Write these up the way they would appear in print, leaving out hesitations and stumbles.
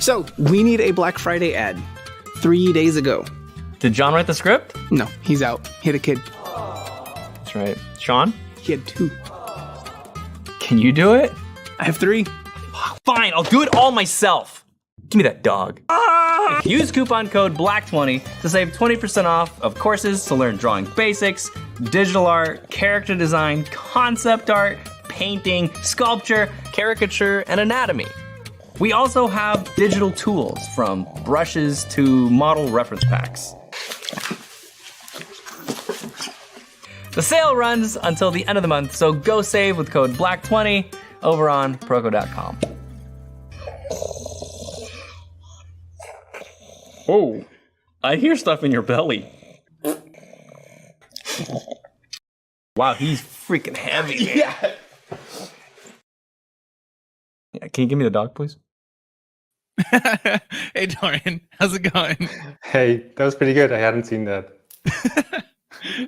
So, we need a Black Friday ad. 3 days ago. Did John write the script? No, he's out. He had a kid. That's right. Sean? He had 2. Can you do it? I have 3. Fine, I'll do it all myself. Give me that dog. Use coupon code BLACK20 to save 20% off of courses to learn drawing basics, digital art, character design, concept art, painting, sculpture, caricature, and anatomy. We also have digital tools from brushes to model reference packs. The sale runs until the end of the month, so go save with code BLACK20 over on Proko.com. Oh, I hear stuff in your belly. Wow, he's freaking heavy. Yeah. Can you give me the dog, please? Hey, Dorian, how's it going? Hey, that was pretty good. I hadn't seen that.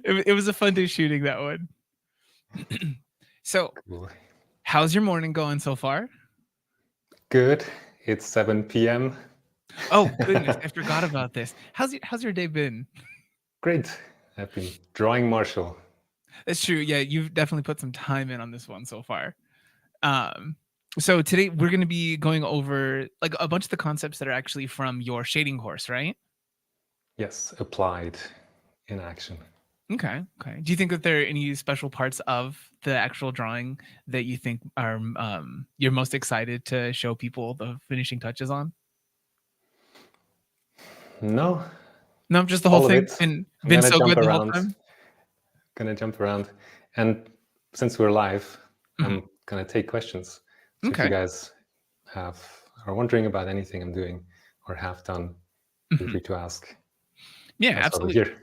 It was a fun day shooting that one. So, how's your morning going so far? Good. It's 7 p.m. Oh, goodness, I forgot about this. How's your day been? Great. I've been drawing Marshall. That's true. Yeah, you've definitely put some time in on this one so far. So today we're going to be going over like a bunch of the concepts that are actually from your shading course, right? Yes, applied in action. Okay. Do you think that there are any special parts of the actual drawing that you think are you're most excited to show people the finishing touches on? No, just the whole all of thing. it. And I'm been gonna so jump good the around. whole time. Gonna jump around, and since we're live, I'm gonna take questions. So if you guys are wondering about anything I'm doing or have done, feel free to ask. Yeah, That's why we're absolutely. here.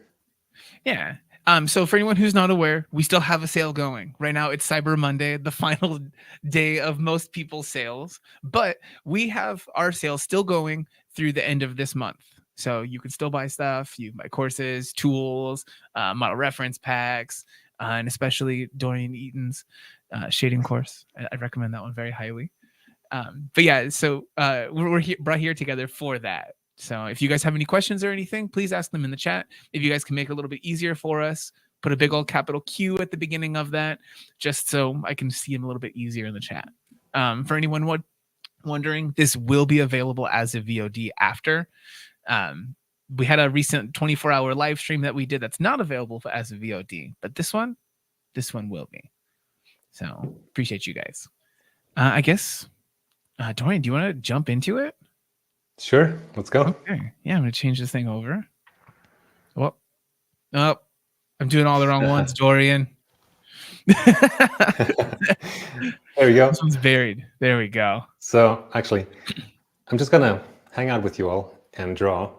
Yeah. So for anyone who's not aware, we still have a sale going. Right now it's Cyber Monday, the final day of most people's sales. But we have our sale still going through the end of this month. So you can still buy stuff. You can buy courses, tools, model reference packs, and especially Dorian Iten's shading course. I recommend that one very highly. But yeah, so we're brought here together for that. So if you guys have any questions or anything, please ask them in the chat. If you guys can make it a little bit easier for us, put a big old capital Q at the beginning of that, just so I can see them a little bit easier in the chat. For anyone wondering, this will be available as a VOD after. We had a recent 24-hour live stream that we did that's not available as a VOD, but this one will be. So appreciate you guys. I guess, Dorian, do you want to jump into it? Sure, let's go. Okay. Yeah, I'm going to change this thing over. Oh, I'm doing all the wrong ones, Dorian. There we go. This one's buried. There we go. So actually, I'm just gonna hang out with you all and draw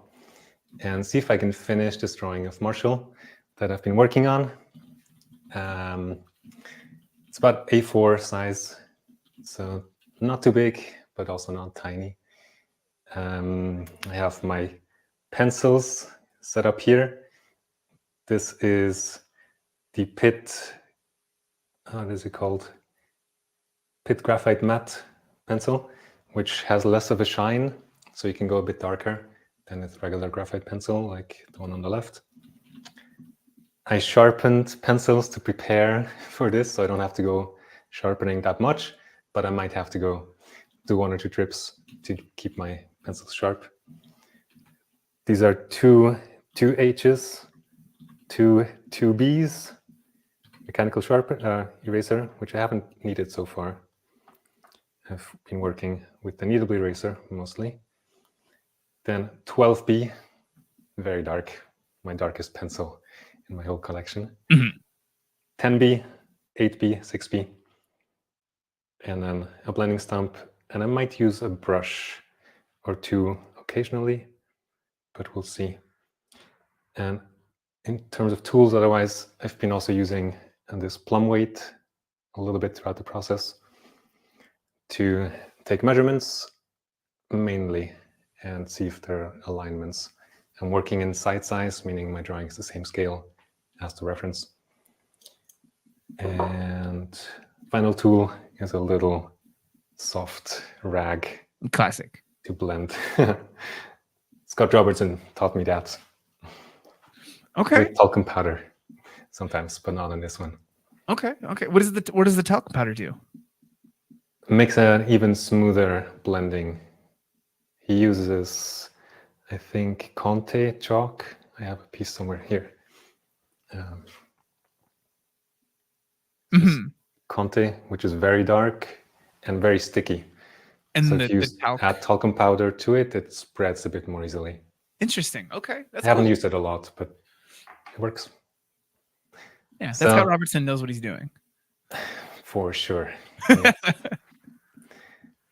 and see if I can finish this drawing of Marshall that I've been working on. It's about A4 size, so not too big, but also not tiny. I have my pencils set up here. This is the Pitt, what is it called? Pitt Graphite Matte pencil, which has less of a shine, so you can go a bit darker than a regular graphite pencil, like the one on the left. I sharpened pencils to prepare for this, so I don't have to go sharpening that much, but I might have to go do 1 or 2 trips to keep my pencils sharp. These are two H's, two B's, mechanical eraser, which I haven't needed so far. I've been working with the kneadable eraser mostly. Then 12B, very dark, my darkest pencil in my whole collection. 10B, 8B, 6B, and then a blending stump. And I might use a brush or 2 occasionally, but we'll see. And in terms of tools, otherwise, I've been also using this plum weight a little bit throughout the process to take measurements mainly and see if there are alignments. I'm working in side size, meaning my drawing is the same scale as the reference. And final tool is a little soft rag. Classic. to blend. Scott Robertson taught me that. Okay. With talcum powder sometimes, but not in this one. Okay. What does the talcum powder do? Makes an even smoother blending. He uses, I think, Conte chalk. I have a piece somewhere here. Conte, which is very dark and very sticky. And so if you add talcum powder to it, it spreads a bit more easily. Interesting. Okay. I haven't used it a lot, but it works. Yeah, that's how Robertson knows what he's doing. For sure. Yeah.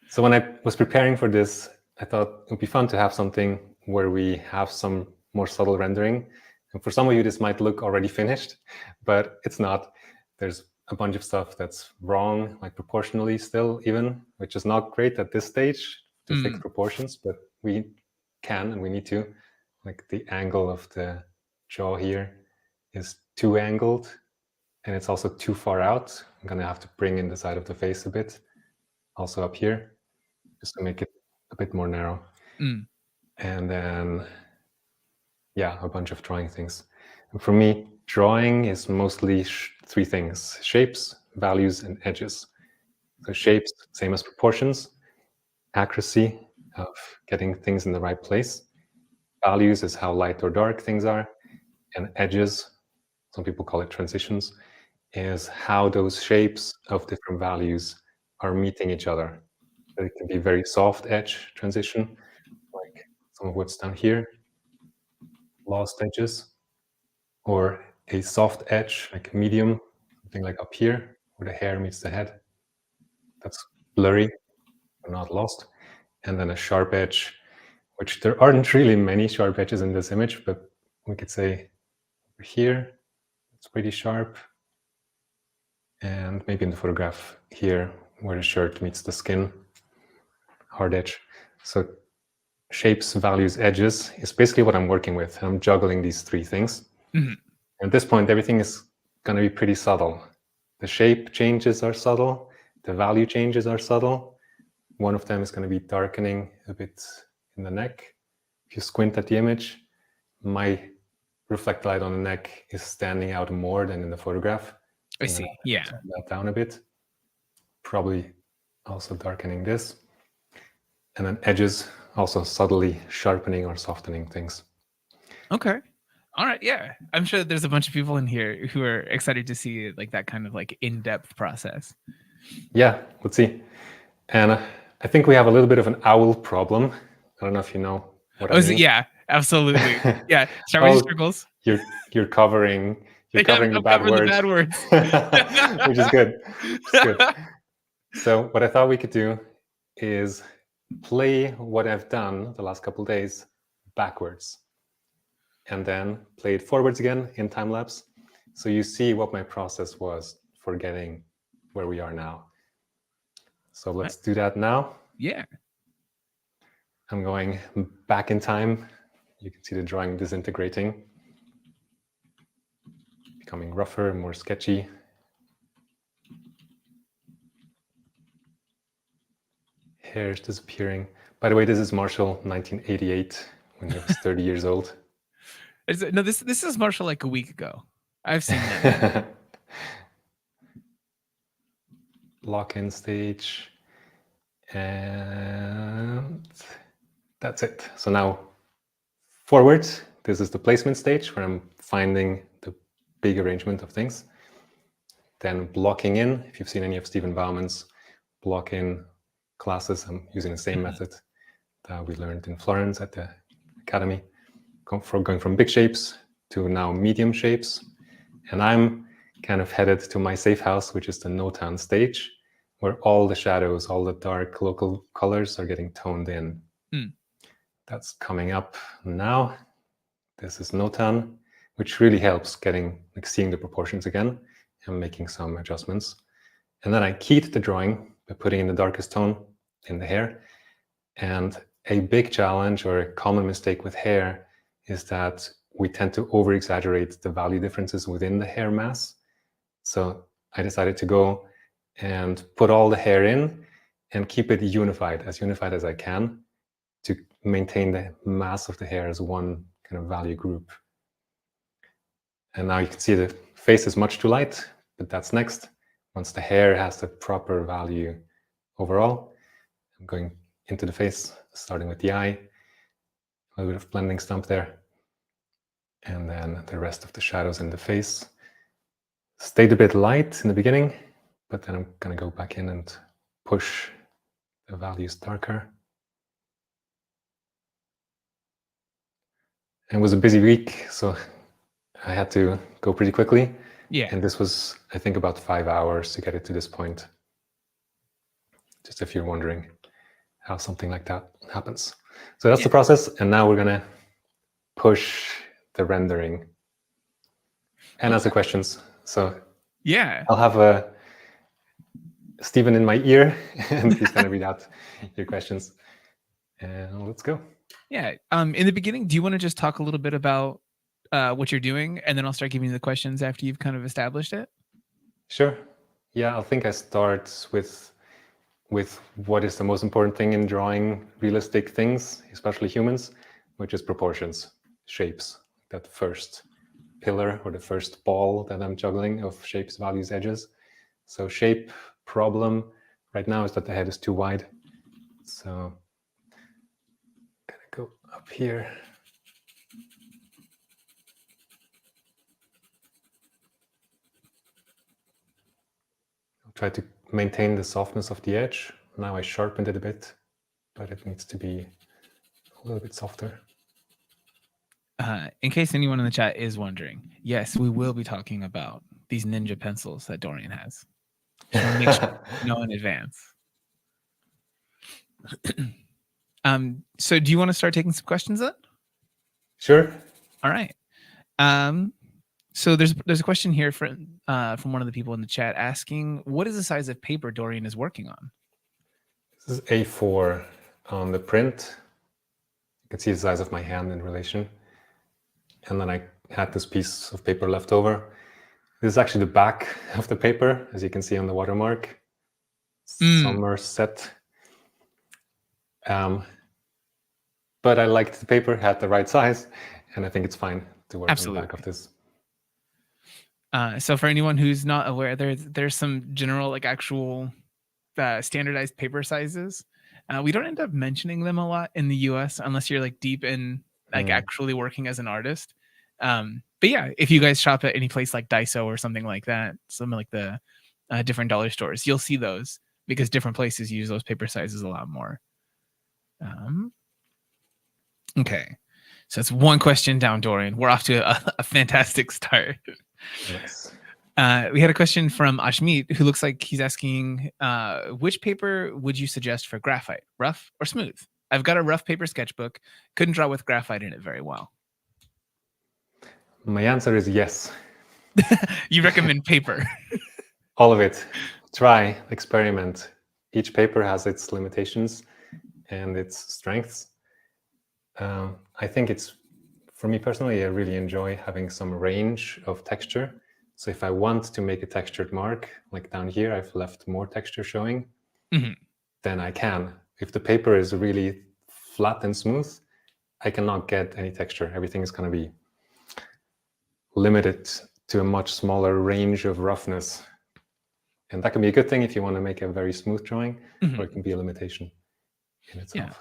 So when I was preparing for this, I thought it would be fun to have something where we have some more subtle rendering. And for some of you, this might look already finished, but it's not. There's a bunch of stuff that's wrong, like proportionally still even, which is not great at this stage to fix proportions, but we can and we need to. Like the angle of the jaw here is too angled and it's also too far out. I'm gonna have to bring in the side of the face a bit, also up here, just to make it a bit more narrow. And then, yeah, a bunch of drawing things. And for me, drawing is mostly three things: shapes, values, and edges. So shapes, same as proportions, accuracy of getting things in the right place. Values is how light or dark things are. And edges, some people call it transitions, is how those shapes of different values are meeting each other. So it can be very soft edge transition, like some of what's down here, lost edges, or a soft edge, like medium, something like up here, where the hair meets the head. That's blurry, but not lost. And then a sharp edge, which there aren't really many sharp edges in this image, but we could say over here, it's pretty sharp. And maybe in the photograph here, where the shirt meets the skin, hard edge. So shapes, values, edges is basically what I'm working with. I'm juggling these three things. At this point, everything is going to be pretty subtle. The shape changes are subtle. The value changes are subtle. One of them is going to be darkening a bit in the neck. If you squint at the image, my reflect light on the neck is standing out more than in the photograph. I see. Yeah. Turn that down a bit. Probably also darkening this. And then edges, also subtly sharpening or softening things. Okay. All right. Yeah. I'm sure there's a bunch of people in here who are excited to see like that kind of like in-depth process. Yeah, let's see. And I think we have a little bit of an owl problem. I don't know if you know what I mean. Yeah, absolutely. Yeah. Start with circles. You're covering the bad words. Which is good. So what I thought we could do is play what I've done the last couple of days backwards and then play it forwards again in time lapse. So you see what my process was for getting where we are now. So let's do that now. Yeah. I'm going back in time. You can see the drawing disintegrating, becoming rougher, more sketchy. Hair is disappearing. By the way, this is Marshall, 1988, when he was 30 years old. No, this is Marshall like a week ago. I've seen that. Lock-in stage. And that's it. So now forward, this is the placement stage where I'm finding the big arrangement of things. Then blocking in, if you've seen any of Stephen Bauman's block-in classes, I'm using the same method that we learned in Florence at the academy, going from big shapes to now medium shapes. And I'm kind of headed to my safe house, which is the no-town stage, where all the shadows, all the dark local colors are getting toned in. That's coming up now. This is no-town, which really helps seeing the proportions again and making some adjustments. And then I keyed the drawing by putting in the darkest tone in the hair. And a big challenge or a common mistake with hair is that we tend to over-exaggerate the value differences within the hair mass. So I decided to go and put all the hair in and keep it unified as I can. to maintain the mass of the hair as one kind of value group. And now you can see the face is much too light, but that's next. Once the hair has the proper value overall, I'm going into the face, starting with the eye, a little bit of blending stump there, and then the rest of the shadows in the face. Stayed a bit light in the beginning, but then I'm gonna go back in and push the values darker. It was a busy week, so I had to go pretty quickly. Yeah. And this was, I think, about 5 hours to get it to this point. Just if you're wondering how something like that happens. So that's the process. And now we're gonna push the rendering and answer questions. So yeah, I'll have Stephen in my ear, and he's gonna read out your questions. And let's go. Yeah. In the beginning, do you want to just talk a little bit about what you're doing, and then I'll start giving you the questions after you've kind of established it? Sure. Yeah, I think I start with what is the most important thing in drawing realistic things, especially humans, which is proportions, shapes. That first pillar or the first ball that I'm juggling of shapes, values, edges. So shape problem right now is that the head is too wide. So I'm gonna go up here. I'll try to maintain the softness of the edge. Now I sharpened it a bit, but it needs to be a little bit softer. In case anyone in the chat is wondering, yes, we will be talking about these ninja pencils that Dorian has. So make sure you know in advance. So do you want to start taking some questions then? Sure. All right. So there's a question here from one of the people in the chat asking, what is the size of paper Dorian is working on? This is A4 on the print. You can see the size of my hand in relation. And then I had this piece of paper left over. This is actually the back of the paper, as you can see on the watermark. Somerset. But I liked the paper, had the right size, and I think it's fine to work on the back of this. So for anyone who's not aware, there's some general, like, actual standardized paper sizes. We don't end up mentioning them a lot in the US unless you're like deep in like actually working as an artist. But yeah, if you guys shop at any place like Daiso or something like that, some like the different dollar stores, you'll see those because different places use those paper sizes a lot more. Okay, so that's one question down, Dorian. We're off to a fantastic start. Yes. We had a question from Ashmeet, who looks like he's asking, which paper would you suggest for graphite, rough or smooth? I've got a rough paper sketchbook. Couldn't draw with graphite in it very well. My answer is yes. You recommend paper? All of it. Try, experiment. Each paper has its limitations and its strengths. I think it's, for me personally, I really enjoy having some range of texture. So if I want to make a textured mark, like down here, I've left more texture showing, then I can. If the paper is really flat and smooth, I cannot get any texture. Everything is going to be limited to a much smaller range of roughness. And that can be a good thing if you want to make a very smooth drawing, or it can be a limitation in itself. Yeah,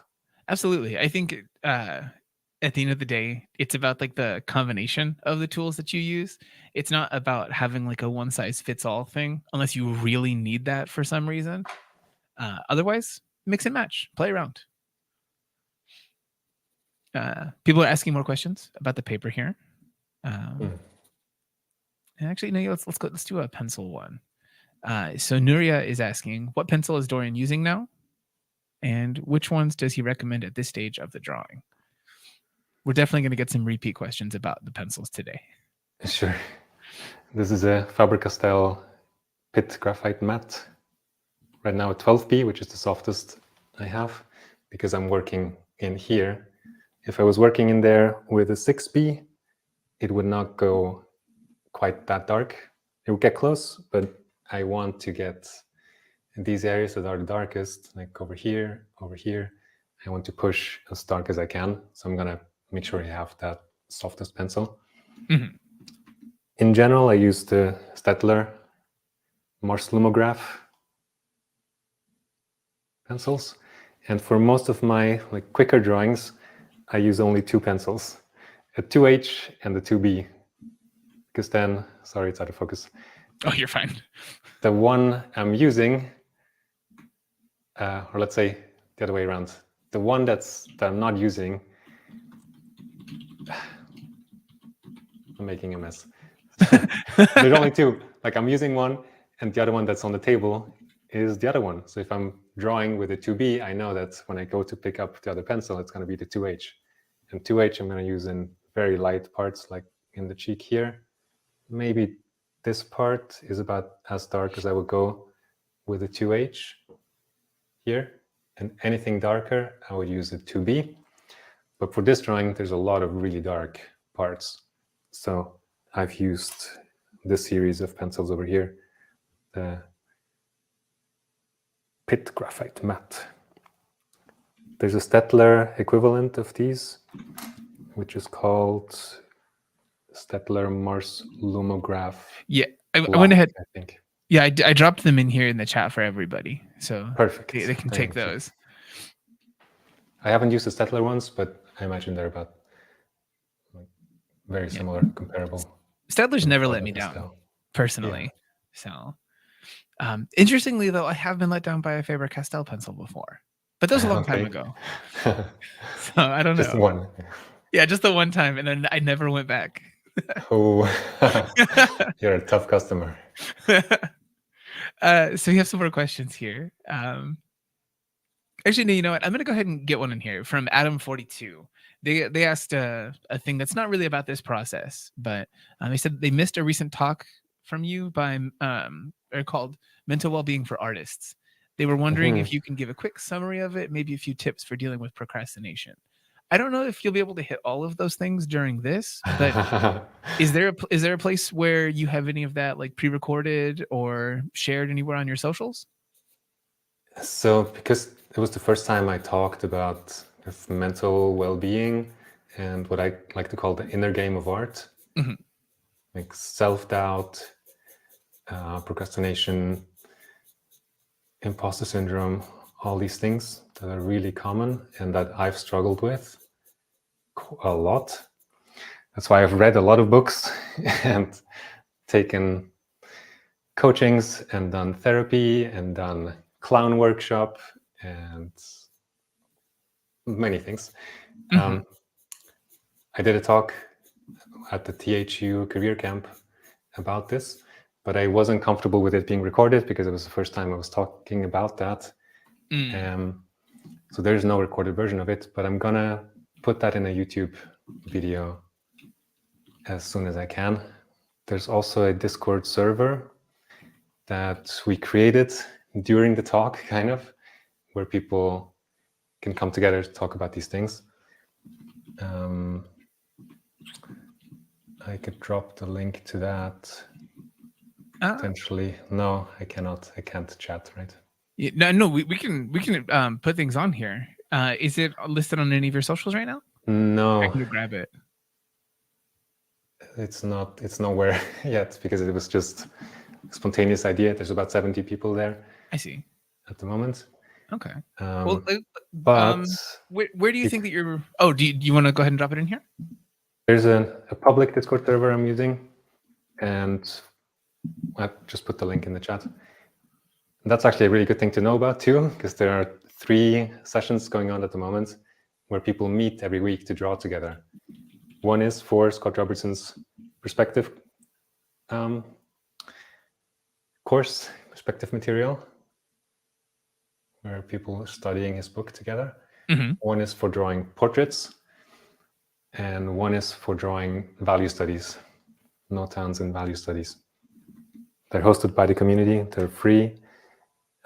absolutely. I think at the end of the day, it's about like the combination of the tools that you use. It's not about having like a one size fits all thing, unless you really need that for some reason. Otherwise, mix and match, play around. People are asking more questions about the paper here. And actually, no, let's do a pencil one. So Nuria is asking, what pencil is Dorian using now? And which ones does he recommend at this stage of the drawing? We're definitely going to get some repeat questions about the pencils today. Sure. This is a Faber Castell Pitt Graphite Matte. Right now 12B, which is the softest I have, because I'm working in here. If I was working in there with a 6B, it would not go quite that dark. It would get close, but I want to get in these areas that are the darkest, like over here, I want to push as dark as I can. So I'm gonna make sure I have that softest pencil. Mhm. In general, I use the Staedtler Morse Lumograph pencils. And for most of my quicker drawings, I use only two pencils, a 2H and a 2B. Because then, sorry, it's out of focus. Oh, you're fine. The one I'm using, or let's say the other way around, the one that I'm not using, I'm making a mess. There's only two. Like I'm using one, and the other one that's on the table is the other one. So if I'm drawing with a 2B, I know that when I go to pick up the other pencil, it's going to be the 2H. And 2H I'm going to use in very light parts, like in the cheek here. Maybe this part is about as dark as I would go with a 2H here. And anything darker, I would use a 2B. But for this drawing, there's a lot of really dark parts. So I've used this series of pencils over here, the Pitt Graphite Matte. There's a Staedtler equivalent of these, which is called Staedtler Morse Lumograph. Yeah, I went ahead. I think. Yeah, I dropped them in here in the chat for everybody, so Perfect. they can take those. I haven't used the Staedtler ones, but I imagine they're about very similar, comparable. Staedtler's never let me down, personally. Yeah. So, interestingly, though, I have been let down by a Faber Castell pencil before, but that was a long time ago. So I don't know. Just one. Yeah, just the one time, and then I never went back. Oh, you're a tough customer. So we have some more questions here. Actually, no, you know what? I'm going to go ahead and get one in here from Adam42. They asked a thing that's not really about this process, but they said they missed a recent talk from you by called Mental Wellbeing for Artists. They were wondering if you can give a quick summary of it, maybe a few tips for dealing with procrastination. I don't know if you'll be able to hit all of those things during this, but is there a place where you have any of that like pre-recorded or shared anywhere on your socials? So because it was the first time I talked about mental well-being and what I like to call the inner game of art, like self-doubt, procrastination, imposter syndrome, all these things that are really common and that I've struggled with a lot. That's why I've read a lot of books and taken coachings and done therapy and done clown workshop and many things. I did a talk at the THU career camp about this, but I wasn't comfortable with it being recorded because it was the first time I was talking about that. So there's no recorded version of it, but I'm gonna put that in a YouTube video as soon as I can. There's also a Discord server that we created during the talk, kind of, where people can come together to talk about these things. I could drop the link to that potentially. No, I cannot. I can't chat, right? Yeah, no, we can put things on here. Is it listed on any of your socials right now? No, I can grab it. It's not. It's nowhere yet because it was just a spontaneous idea. There's about 70 people there. I see. At the moment. Okay. But where do you think that you're? Oh, do you want to go ahead and drop it in here? There's a public Discord server I'm using, and I just put the link in the chat. And that's actually a really good thing to know about too, because there are 3 sessions going on at the moment where people meet every week to draw together. One is for Scott Robertson's perspective course, perspective material, where people are studying his book together. One is for drawing portraits, and one is for drawing value studies, no-towns and value studies. They're hosted by the community, they're free,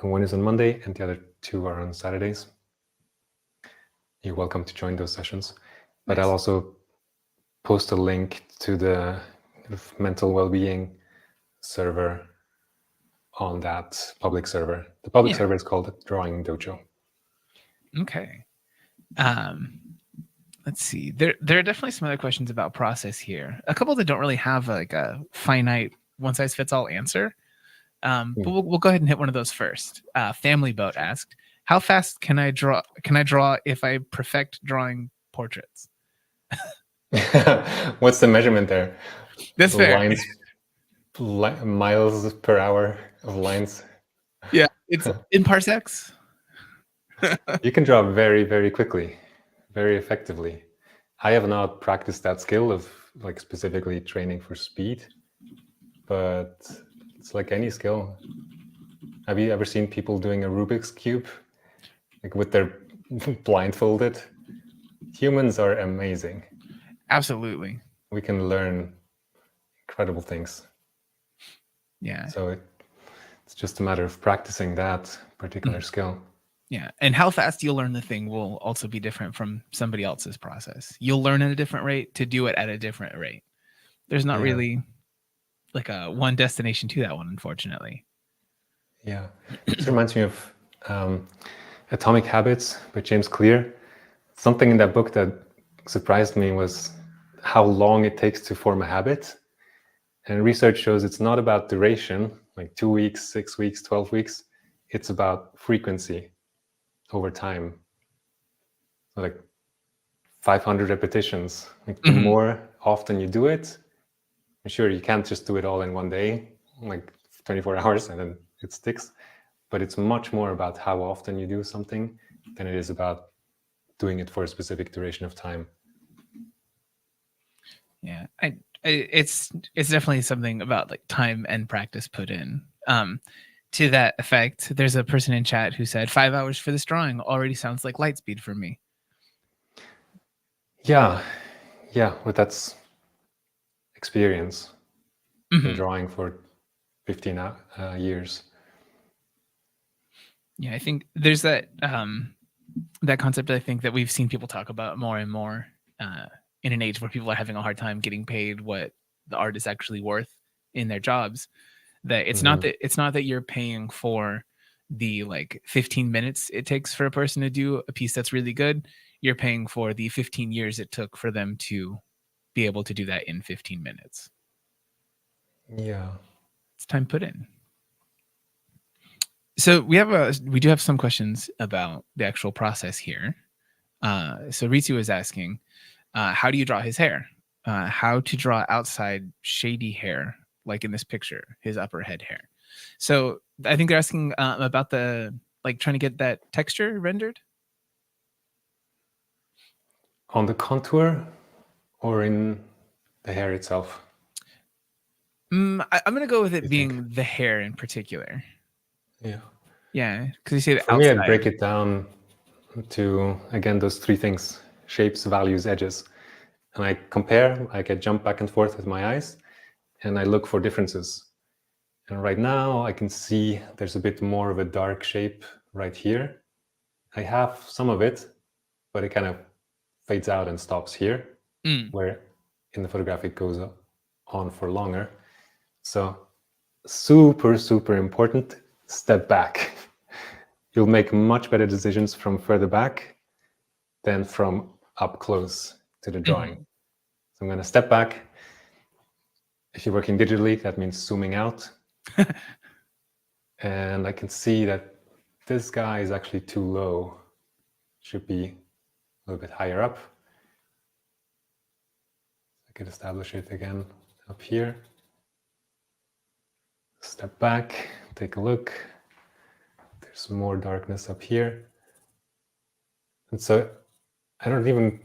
and one is on Monday, and the other 2 are on Saturdays. You're welcome to join those sessions. But I'll also post a link to the mental well-being server on that public server. The public server is called Drawing Dojo. Okay. Let's see. There are definitely some other questions about process here. A couple that don't really have like a finite one-size-fits-all answer. But we'll go ahead and hit one of those first. Family Boat asked, "How fast can I draw? Can I draw if I perfect drawing portraits?" What's the measurement there? That's fair. Lines, miles per hour of lines. Yeah, it's in parsecs. You can draw very, very quickly, very effectively. I have not practiced that skill of like specifically training for speed, but it's like any skill. Have you ever seen people doing a Rubik's Cube? Like with their blindfolded? Humans are amazing. Absolutely. We can learn incredible things. Yeah. So it's just a matter of practicing that particular skill. Yeah. And how fast you'll learn the thing will also be different from somebody else's process. You'll learn at a different rate to do it at a different rate. There's not really like a one destination to that one, unfortunately. Yeah. This reminds me of Atomic Habits by James Clear. Something in that book that surprised me was how long it takes to form a habit. And research shows it's not about duration, like 2 weeks, 6 weeks, 12 weeks. It's about frequency over time. So like 500 repetitions. Like the more often you do it, I'm sure you can't just do it all in one day, like 24 hours and then it sticks. But it's much more about how often you do something than it is about doing it for a specific duration of time. Yeah, it's definitely something about like time and practice put in. To that effect, there's a person in chat who said 5 hours for this drawing already sounds like light speed for me. Yeah, well, that's experience. Been drawing for 15 years. Yeah, I think there's that that concept I think that we've seen people talk about more and more in an age where people are having a hard time getting paid what the art is actually worth in their jobs. That it's not that you're paying for the like 15 minutes it takes for a person to do a piece that's really good. You're paying for the 15 years it took for them to be able to do that in 15 minutes. Yeah, it's time put in. So we do have some questions about the actual process here. So Ritsu is asking, how do you draw his hair? How to draw outside shady hair, like in this picture, his upper head hair. So I think they're asking about the like trying to get that texture rendered. On the contour or in the hair itself? I'm going to go with it being the hair in particular. Yeah, because you say the For me, I break it down to, again, those three things: shapes, values, edges. And I compare, like I jump back and forth with my eyes, and I look for differences. And right now, I can see there's a bit more of a dark shape right here. I have some of it, but it kind of fades out and stops here, where in the photograph it goes on for longer. So super, super important, step back. You'll make much better decisions from further back than from up close to the drawing. So I'm going to step back. If you're working digitally, that means zooming out. And I can see that this guy is actually too low. Should be a little bit higher up. I could establish it again up here. Step back, take a look. There's more darkness up here. And so I don't even,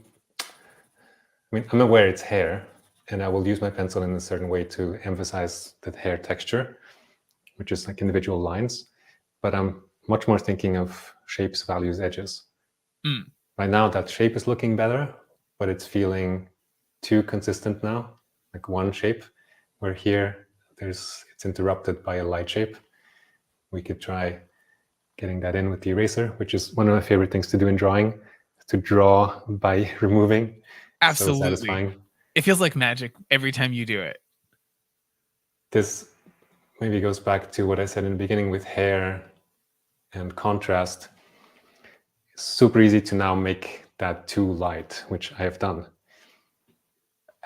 I'm aware it's hair, and I will use my pencil in a certain way to emphasize the hair texture, which is like individual lines. But I'm much more thinking of shapes, values, edges. Right now, that shape is looking better, but it's feeling too consistent now, like one shape, where here it's interrupted by a light shape. We could try getting that in with the eraser, which is one of my favorite things to do in drawing, to draw by removing. Absolutely. So satisfying. It feels like magic every time you do it. This maybe goes back to what I said in the beginning with hair and contrast. It's super easy to now make that too light, which I have done.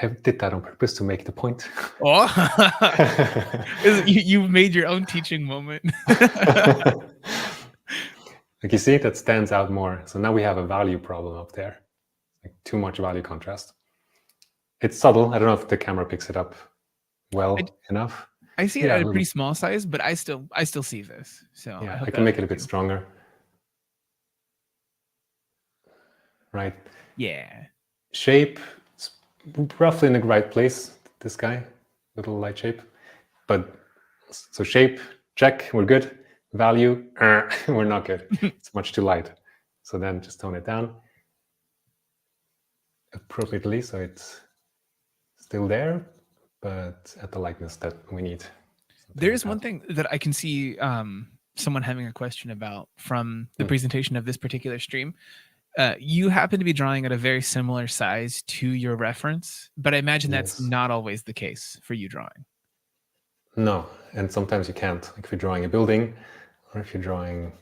I did that on purpose to make the point. Oh, you made your own teaching moment. Like you see, that stands out more. So now we have a value problem up there, like too much value contrast. It's subtle. I don't know if the camera picks it up well enough. I see it at a pretty small size, but I still see this. So yeah, I can make it a bit stronger. Right. Yeah. Shape, it's roughly in the right place. This guy, little light shape. But so shape, check, we're good. Value, we're not good. It's much too light. So then just tone it down appropriately so it's still there, but at the lightness that we need. There's one thing that I can see someone having a question about from the presentation of this particular stream. You happen to be drawing at a very similar size to your reference, but I imagine that's not always the case for you drawing. No, and sometimes you can't. Like if you're drawing a building, or if you're drawing,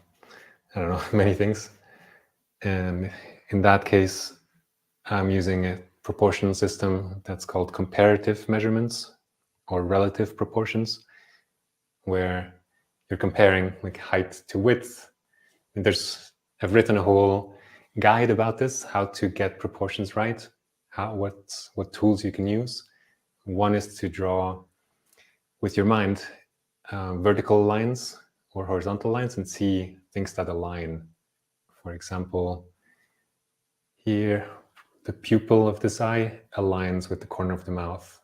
I don't know, many things. And in that case, I'm using a proportion system that's called comparative measurements or relative proportions, where you're comparing like height to width. And I've written a whole guide about this, how to get proportions right, what tools you can use. One is to draw with your mind vertical lines or horizontal lines and see things that align. For example, here, the pupil of this eye aligns with the corner of the mouth,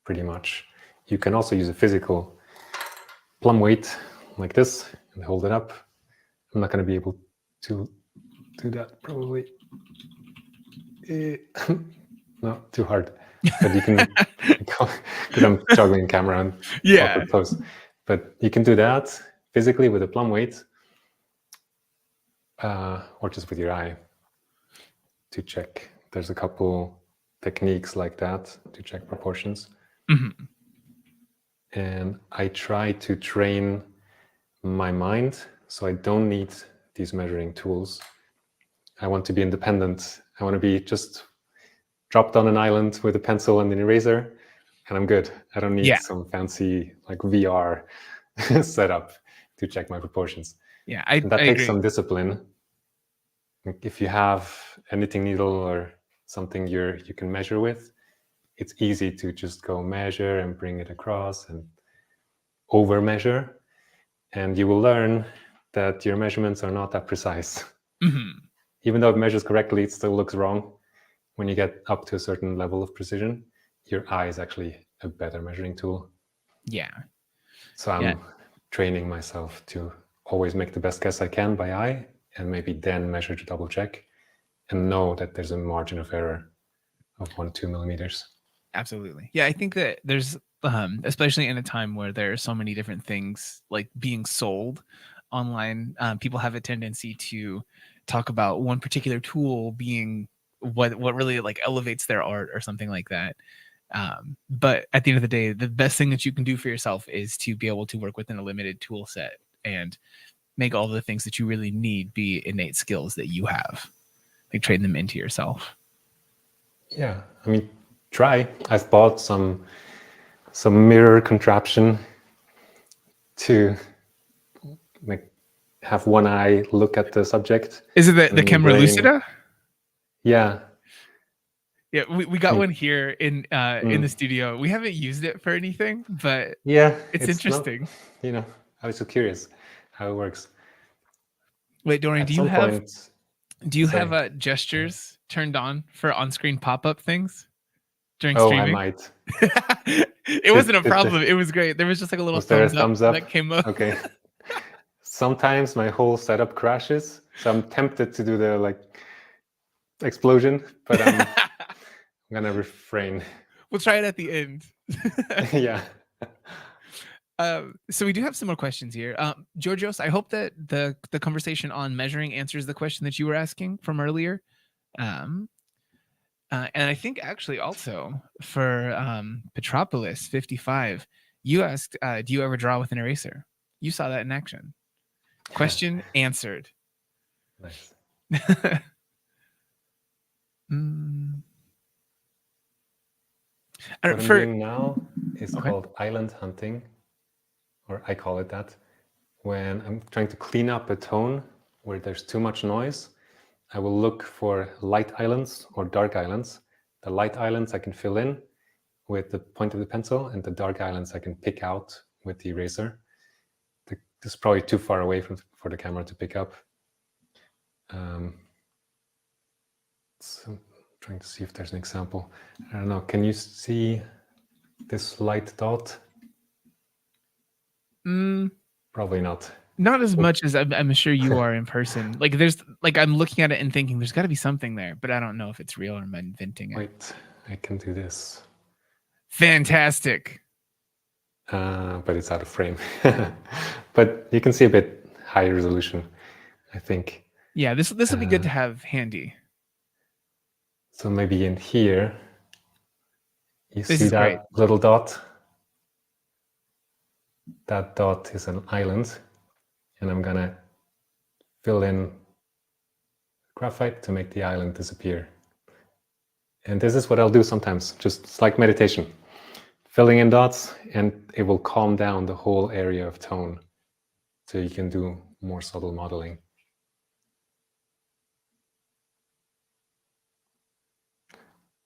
pretty much. You can also use a physical plumb weight like this and hold it up. I'm not going to be able to do that, probably. No, too hard. But you can, because I'm juggling camera and awkward pose. But you can do that physically with a plumb weight, or just with your eye to check. There's a couple techniques like that to check proportions. Mm-hmm. And I try to train my mind so I don't need these measuring tools. I want to be independent. I want to be just dropped on an island with a pencil and an eraser, and I'm good. I don't need some fancy like VR setup to check my proportions. Yeah, that takes some discipline. If you have a knitting needle or something you can measure with, it's easy to just go measure and bring it across and over measure, and you will learn that your measurements are not that precise. Mm-hmm. Even though it measures correctly, it still looks wrong. When you get up to a certain level of precision, your eye is actually a better measuring tool. Yeah. So I'm training myself to always make the best guess I can by eye, and maybe then measure to double check and know that there's a margin of error of 1-2 millimeters. Absolutely. Yeah, I think that there's, especially in a time where there are so many different things like being sold online, people have a tendency to talk about one particular tool being what really like elevates their art or something like that. But at the end of the day, the best thing that you can do for yourself is to be able to work within a limited tool set and make all the things that you really need be innate skills that you have, like train them into yourself. Yeah, I mean, try. I've bought some mirror contraption to like have one eye look at the subject. Is it the camera lucida? Yeah. Yeah, we got one here in the studio. We haven't used it for anything, but it's interesting. Not, I was so curious how it works. Wait, Dorian, do you have gestures turned on for on-screen pop-up things during streaming? I might. It wasn't a problem. It was great. There was just like a little thumbs up that came up. Okay. Sometimes my whole setup crashes, so I'm tempted to do the like explosion, but I'm gonna refrain. We'll try it at the end. Yeah. So we do have some more questions here. Georgios, I hope that the conversation on measuring answers the question that you were asking from earlier. And I think actually also for Petropolis 55, you asked, do you ever draw with an eraser? You saw that in action. Question answered. Nice. Mm. What I'm doing now is Okay. called island hunting, or I call it that. When I'm trying to clean up a tone where there's too much noise, I will look for light islands or dark islands. The light islands I can fill in with the point of the pencil, and the dark islands I can pick out with the eraser. This is probably too far away for the camera to pick up. So I'm trying to see if there's an example. I don't know. Can you see this light dot? Probably not. Not as much as I'm sure you are in person. Like I'm looking at it and thinking there's got to be something there, but I don't know if it's real or I'm inventing it. Wait, I can do this. Fantastic. But it's out of frame. But you can see a bit higher resolution, I think. Yeah, this will be good to have handy. So maybe in here, you This see is that great. little dot? That dot is an island, and I'm gonna fill in graphite to make the island disappear. And this is what I'll do sometimes, just it's like meditation. Filling in dots, and it will calm down the whole area of tone, so you can do more subtle modeling.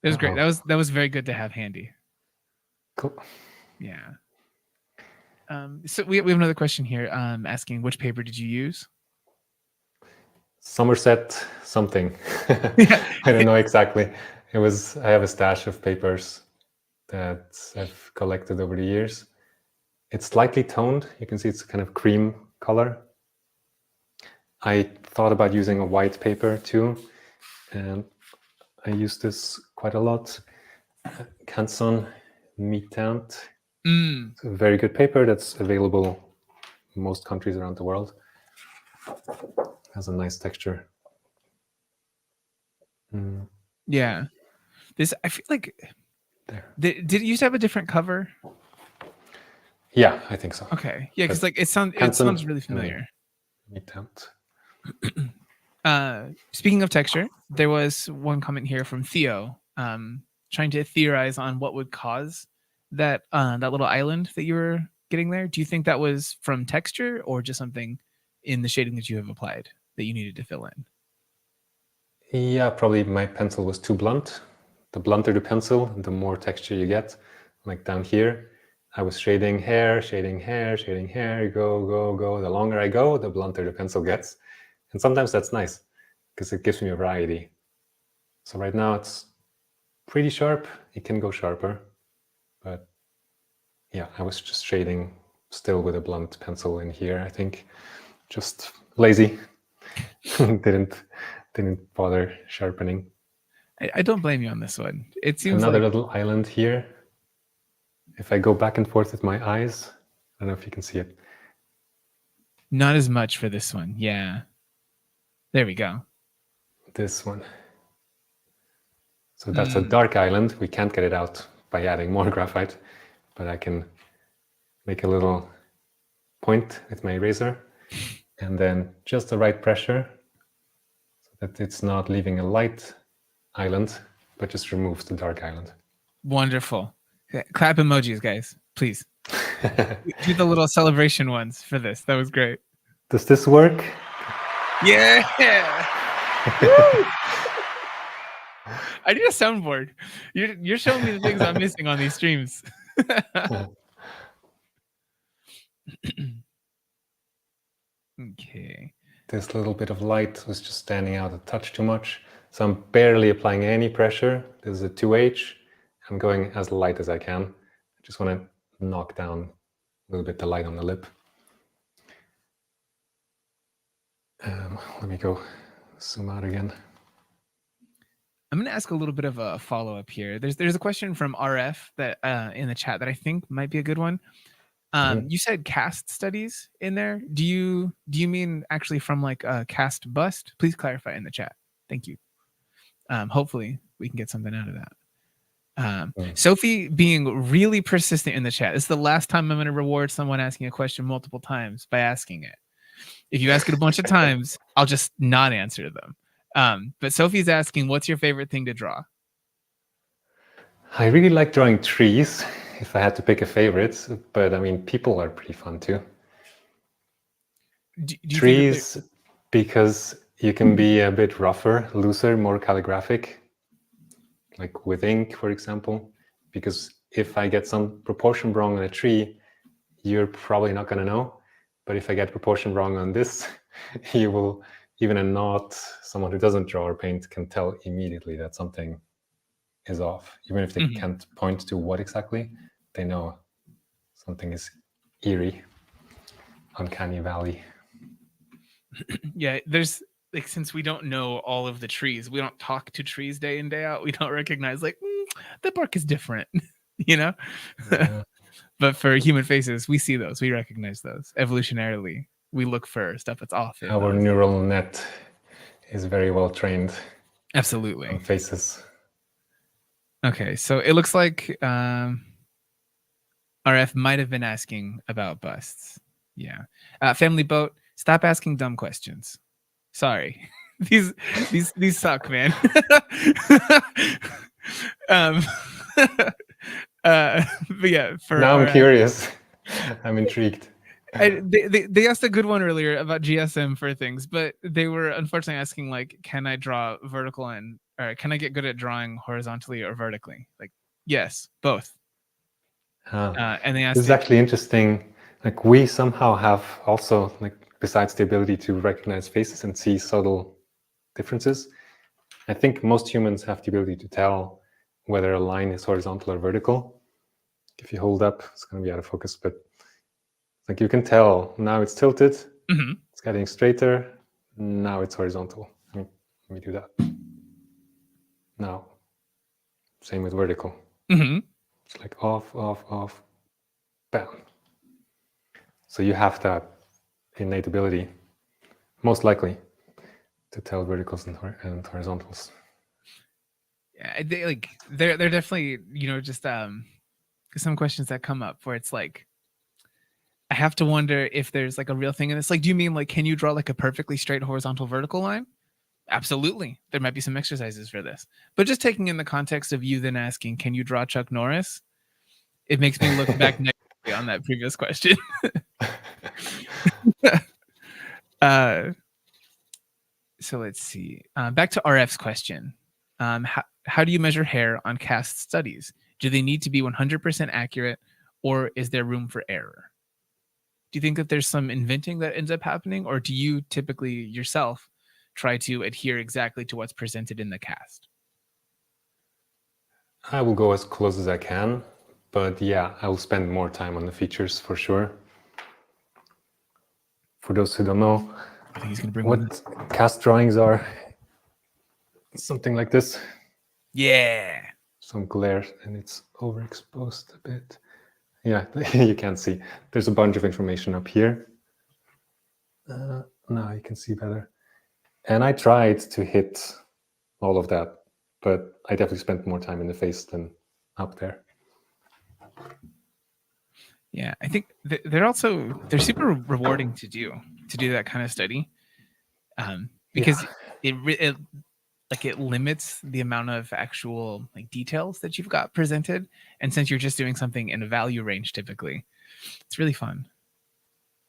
It was great. That was very good to have handy. Cool. Yeah. So we have another question here asking which paper did you use? Somerset something. I don't know exactly. I have a stash of papers that I've collected over the years. It's slightly toned. You can see it's kind of cream color. I thought about using a white paper too, and I use this quite a lot. Canson Mitant. It's a very good paper that's available in most countries around the world. Has a nice texture. Yeah. This, I feel like, there. Did it used to have a different cover? Yeah, I think so. Okay. Yeah, because like it sounds really familiar. Mitant. Speaking of texture, there was one comment here from Theo trying to theorize on what would cause that little island that you were getting there. Do you think that was from texture or just something in the shading that you have applied that you needed to fill in? Yeah, probably my pencil was too blunt. The blunter the pencil, the more texture you get. Like down here, I was shading hair, go. The longer I go, the blunter the pencil gets. And sometimes that's nice because it gives me a variety. So right now it's pretty sharp. It can go sharper. But yeah, I was just shading still with a blunt pencil in here, I think. Just lazy. Didn't bother sharpening. I don't blame you on this one. It seems another like... little island here. If I go back and forth with my eyes, I don't know if you can see it. Not as much for this one. Yeah. There we go. This one. So that's a dark island. We can't get it out by adding more graphite, but I can make a little point with my eraser and then just the right pressure so that it's not leaving a light island, but just removes the dark island. Wonderful. Clap emojis, guys, please. Do the little celebration ones for this. That was great. Does this work? Yeah. I need a soundboard. You're showing me the things I'm missing on these streams. Okay. This little bit of light was just standing out a touch too much. So I'm barely applying any pressure. This is a 2H. I'm going as light as I can. I just want to knock down a little bit the light on the lip. Let me go zoom out again. I'm going to ask a little bit of a follow-up here. There's a question from RF that in the chat that I think might be a good one. You said cast studies in there. Do you mean actually from like a cast bust? Please clarify in the chat. Thank you. Hopefully we can get something out of that. Sophie being really persistent in the chat. This is the last time I'm going to reward someone asking a question multiple times by asking it. If you ask it a bunch of times, I'll just not answer them. But Sophie's asking, what's your favorite thing to draw? I really like drawing trees, if I had to pick a favorite, but I mean, people are pretty fun too. Do you think that Trees, because you can be a bit rougher, looser, more calligraphic, like with ink, for example. Because if I get some proportion wrong on a tree, you're probably not going to know. But if I get proportion wrong on this, you will, even someone who doesn't draw or paint can tell immediately that something is off. Even if they can't point to what exactly, they know something is eerie, uncanny valley. Yeah, there's like, since we don't know all of the trees, we don't talk to trees day in, day out. We don't recognize like the bark is different, you know? Yeah. But for human faces, we see those, we recognize those evolutionarily. We look for stuff that's off. Our neural net is very well trained. Absolutely. On faces. Okay, so it looks like RF might have been asking about busts. Yeah. Family Boat, stop asking dumb questions. Sorry. These suck, man. But yeah, now I'm curious. I'm intrigued. They asked a good one earlier about GSM for things, but they were unfortunately asking like, can I draw vertical or can I get good at drawing horizontally or vertically? Like, yes, both. And they asked, this is actually interesting. Like, we somehow have also, like, besides the ability to recognize faces and see subtle differences, I think most humans have the ability to tell whether a line is horizontal or vertical. If you hold up, it's going to be out of focus, but like, you can tell now it's tilted, it's getting straighter, now it's horizontal. Let me do that. Now, same with vertical. It's like off, bam. So you have that innate ability, most likely, to tell verticals and horizontals. Yeah, they're definitely, you know, just some questions that come up where it's like, I have to wonder if there's like a real thing in this. Like, do you mean like, can you draw like a perfectly straight horizontal vertical line? Absolutely. There might be some exercises for this. But just taking in the context of you then asking, can you draw Chuck Norris? It makes me look back negatively on that previous question. So let's see. Back to RF's question. How do you measure hair on cast studies? Do they need to be 100% accurate, or is there room for error? Do you think that there's some inventing that ends up happening, or do you typically yourself try to adhere exactly to what's presented in the cast? I will go as close as I can, but yeah, I will spend more time on the features for sure. For those who don't know, I think he's going to bring what cast drawings are, something like this. Yeah. Some glare, and it's overexposed a bit. Yeah, you can see. There's a bunch of information up here. Now you can see better. And I tried to hit all of that, but I definitely spent more time in the face than up there. Yeah, I think they're super rewarding to do that kind of study, because it limits the amount of actual like details that you've got presented, and since you're just doing something in a value range, typically, it's really fun.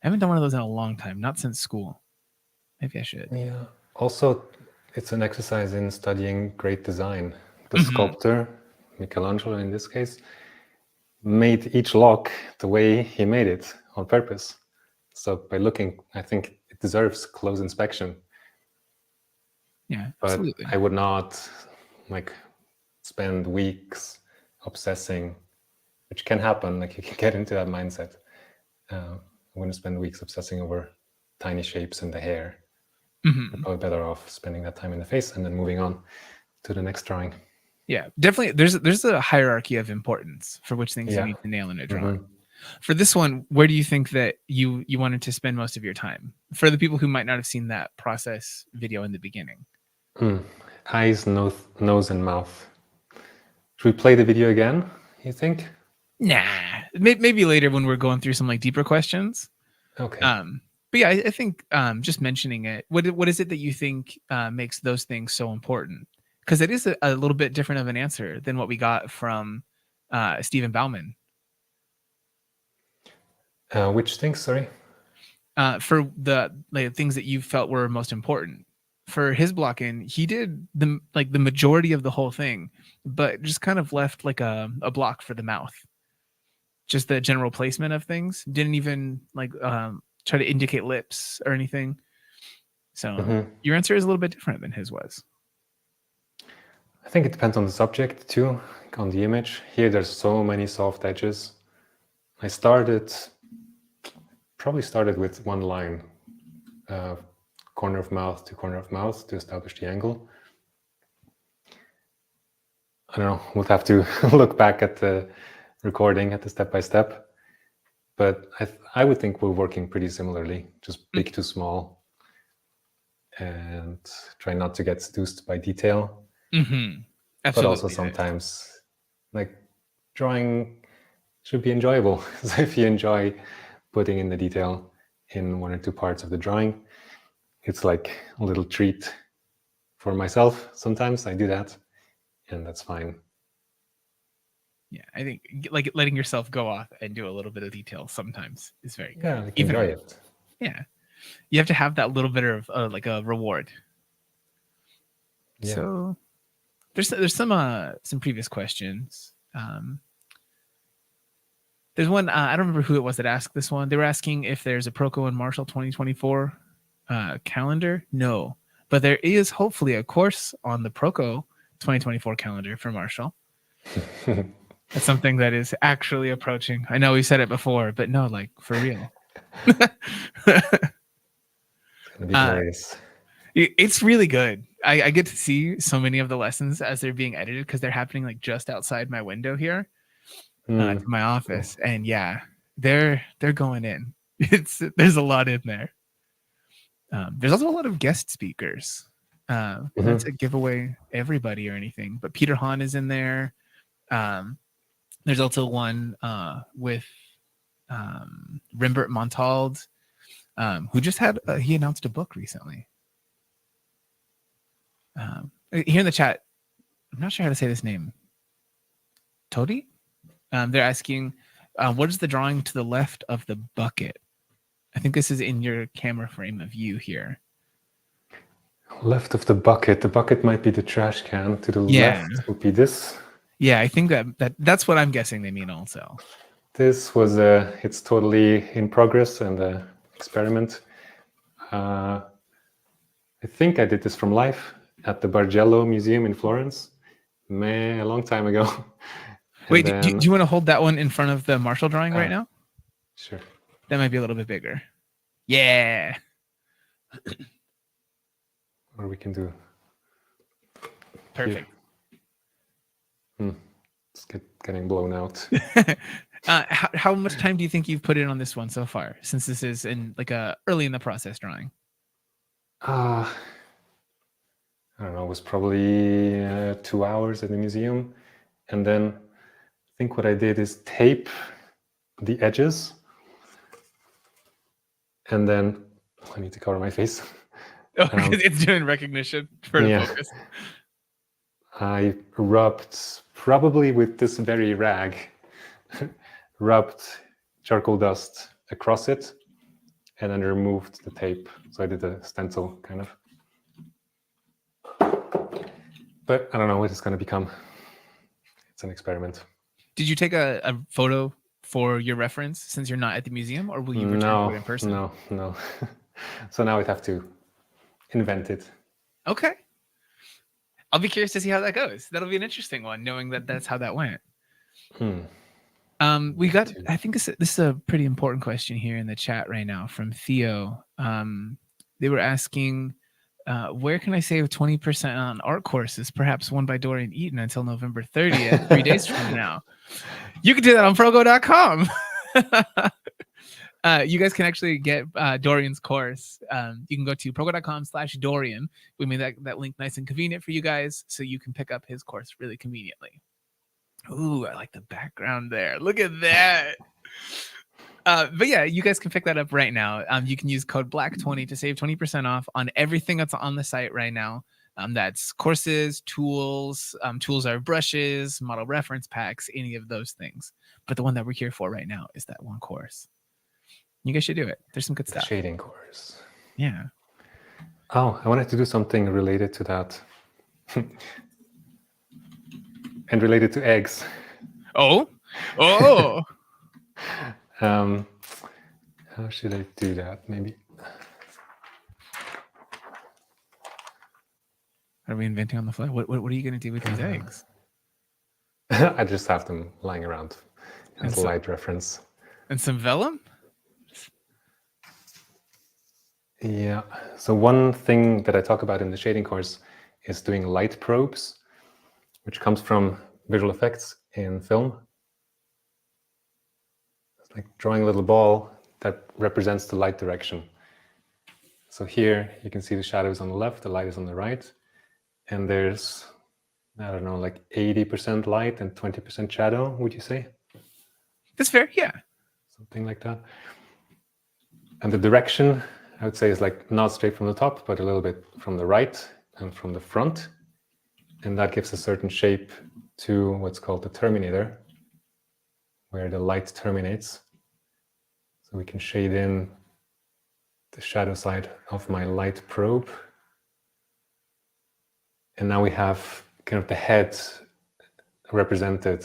I haven't done one of those in a long time, not since school. Maybe I should. Yeah. Also, it's an exercise in studying great design. The sculptor, Michelangelo in this case, made each lock the way he made it on purpose. So by looking, I think it deserves close inspection. Yeah, but absolutely. I would not like spend weeks obsessing, which can happen. Like, you can get into that mindset. I'm going to spend weeks obsessing over tiny shapes in the hair. I'm probably better off spending that time in the face and then moving on to the next drawing. Yeah, definitely. There's a hierarchy of importance for which things you need to nail in a drawing. For this one, where do you think that you wanted to spend most of your time? For the people who might not have seen that process video in the beginning. Eyes, nose, and mouth. Should we play the video again, you think? Nah, maybe later when we're going through some like deeper questions. Okay. But But yeah, I think just mentioning it, what is it that you think makes those things so important? Because it is a little bit different of an answer than what we got from Stephen Bauman. Which things, sorry? For the things that you felt were most important. For his block-in, he did the majority of the whole thing, but just kind of left like a block for the mouth. Just the general placement of things. Didn't even try to indicate lips or anything. So your answer is a little bit different than his was. I think it depends on the subject too, on the image. Here there's so many soft edges. I probably started with one line, corner of mouth to corner of mouth to establish the angle. I don't know, we'll have to look back at the recording, at the step-by-step. But I would think we're working pretty similarly, just big to small, and try not to get seduced by detail. Mm-hmm. But also sometimes, drawing should be enjoyable. So if you enjoy putting in the detail in one or two parts of the drawing, it's like a little treat for myself. Sometimes I do that, and that's fine. Yeah, I think letting yourself go off and do a little bit of detail sometimes is very good. Yeah, enjoy it. Yeah, you have to have that little bit of a reward. Yeah. So there's some previous questions. There's one, I don't remember who it was that asked this one. They were asking if there's a Proko and Marshall 2024 calendar. No, but there is hopefully a course on the Proko 2024 calendar for Marshall. That's something that is actually approaching. I know we said it before, but no, for real. It's gonna be glorious. It's really good. I get to see so many of the lessons as they're being edited because they're happening just outside my window here. To my office, and yeah, they're going in. There's a lot in there. There's also a lot of guest speakers. Not to give away everybody or anything, but Peter Hahn is in there. There's also one with Rimbert Montalde, who just had he announced a book recently. Here in the chat, I'm not sure how to say this name. Todi? They're asking, what is the drawing to the left of the bucket? I think this is in your camera frame of you here. Left of the bucket. The bucket might be the trash can. To the left would be this. Yeah, I think that's what I'm guessing they mean also. This was it's totally in progress and experiment. I think I did this from life at the Bargello Museum in Florence, a long time ago. Wait, do you want to hold that one in front of the Marshall drawing right now? Sure. That might be a little bit bigger. Yeah. Or we can do. Perfect. It's getting blown out. How much time do you think you've put in on this one so far, since this is in early in the process drawing? I don't know. It was probably 2 hours at the museum, and then I think what I did is tape the edges, and then I need to cover my face. Oh, it's doing recognition for the focus. I rubbed, probably with this very rag, rubbed charcoal dust across it, and then removed the tape. So I did a stencil kind of. But I don't know what it's going to become. It's an experiment. Did you take a photo for your reference since you're not at the museum, or will you return to it in person? No. So now we'd have to invent it. Okay. I'll be curious to see how that goes. That'll be an interesting one, knowing that that's how that went. We got, I think this is a pretty important question here in the chat right now from Theo. They were asking, where can I save 20% on art courses, perhaps one by Dorian Iten until November 30th, 3 days from now? You can do that on Proko.com. You guys can actually get Dorian's course. You can go to Proko.com/Dorian. We made that link nice and convenient for you guys, so you can pick up his course really conveniently. Ooh, I like the background there. Look at that. But yeah, you guys can pick that up right now. You can use code BLACK20 to save 20% off on everything that's on the site right now. That's courses, tools. Tools are brushes, model reference packs, any of those things. But the one that we're here for right now is that one course. You guys should do it. There's some good stuff. Shading course. Yeah. Oh, I wanted to do something related to that. And related to eggs. Oh. How should I do that? Maybe. Are we inventing on the fly? What are you going to do with these eggs? I just have them lying around as a light reference. And some vellum? Yeah. So one thing that I talk about in the shading course is doing light probes, which comes from visual effects in film. It's like drawing a little ball that represents the light direction. So here you can see the shadows on the left, the light is on the right, and there's, I don't know, like 80% light and 20% shadow, would you say? That's fair, yeah. Something like that. And the direction, I would say, is like not straight from the top, but a little bit from the right and from the front. And that gives a certain shape to what's called the terminator, where the light terminates. So we can shade in the shadow side of my light probe. And now we have kind of the head represented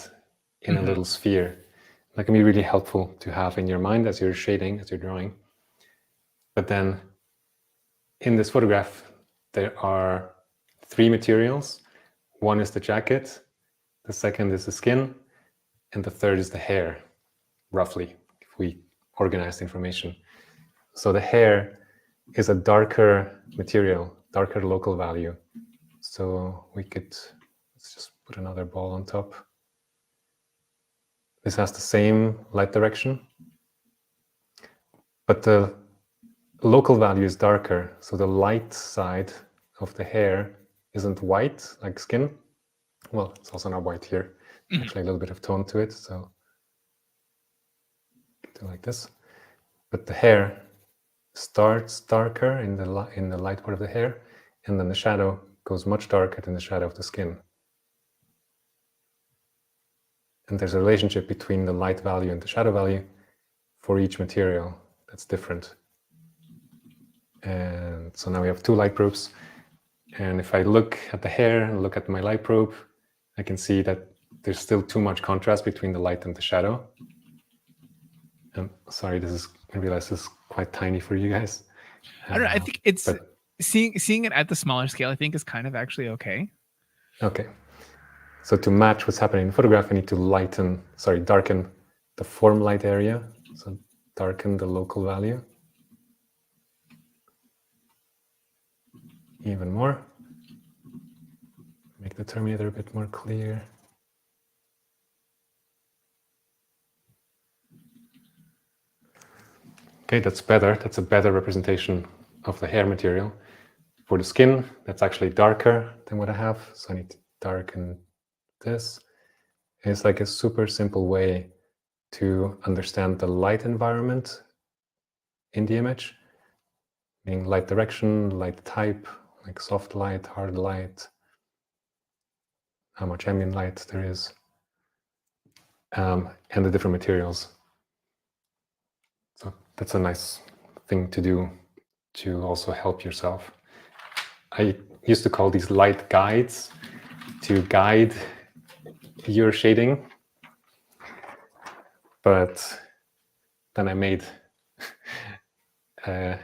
in a little sphere. That can be really helpful to have in your mind as you're shading, as you're drawing. But then in this photograph, there are 3 materials. One is the jacket, the second is the skin, and the third is the hair, roughly, if we organize the information. So the hair is a darker material, darker local value. So we could, let's just put another ball on top. This has the same light direction, but the local value is darker. So the light side of the hair isn't white like skin. Well, it's also not white here. Actually a little bit of tone to it. So do like this. But the hair starts darker in the light part of the hair, and then the shadow goes much darker than the shadow of the skin. And there's a relationship between the light value and the shadow value for each material that's different. And so now we have 2 light probes. And if I look at the hair and look at my light probe, I can see that there's still too much contrast between the light and the shadow. And sorry, I realize this is quite tiny for you guys. I don't know, I think it's seeing it at the smaller scale, I think is kind of actually okay. Okay. So to match what's happening in the photograph, I need to darken the form light area. So darken the local value. Even more. Make the terminator a bit more clear. Okay, that's better. That's a better representation of the hair material. For the skin, that's actually darker than what I have. So I need to darken this. It's like a super simple way to understand the light environment in the image, meaning light direction, light type, like soft light, hard light, how much ambient light there is, and the different materials. So that's a nice thing to do to also help yourself. I used to call these light guides to guide your shading, but then I made a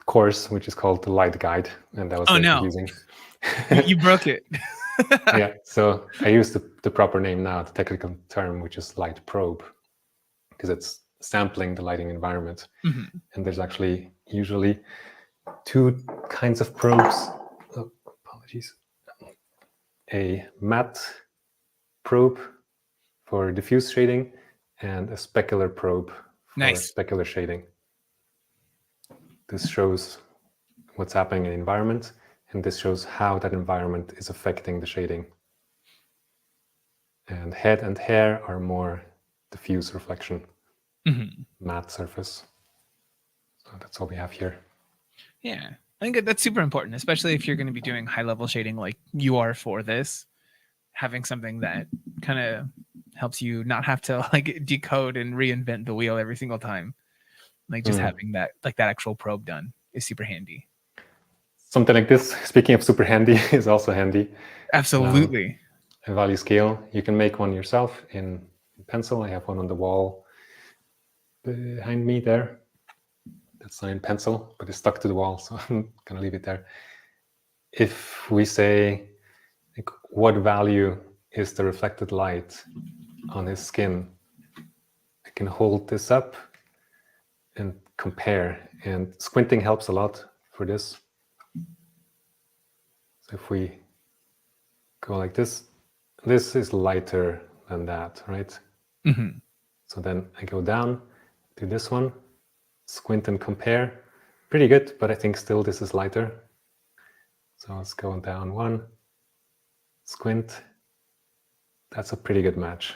course which is called the light guide, and that was very confusing. You broke it. Yeah, so I use the proper name now, the technical term, which is light probe, because it's sampling the lighting environment. And there's actually usually 2 kinds of probes. Oh, apologies. A matte probe for diffuse shading and a specular probe for specular shading. This shows what's happening in the environment, and this shows how that environment is affecting the shading. And head and hair are more diffuse reflection. matte surface. So that's all we have here. Yeah, I think that's super important, especially if you're going to be doing high level shading like you are for this. Having something that kind of helps you not have to like decode and reinvent the wheel every single time. Like just having that actual probe done is super handy. Something like this, speaking of super handy, is also handy. Absolutely. A value scale. You can make one yourself in pencil. I have one on the wall behind me there. That's not in pencil, but it's stuck to the wall, so I'm gonna leave it there. If we say, like, what value is the reflected light on his skin, I can hold this up and compare, and squinting helps a lot for this. So if we go like this is lighter than that, right? So then I go down to this one, squint and compare. Pretty good, but I think still this is lighter. So let's go down one, squint. That's a pretty good match.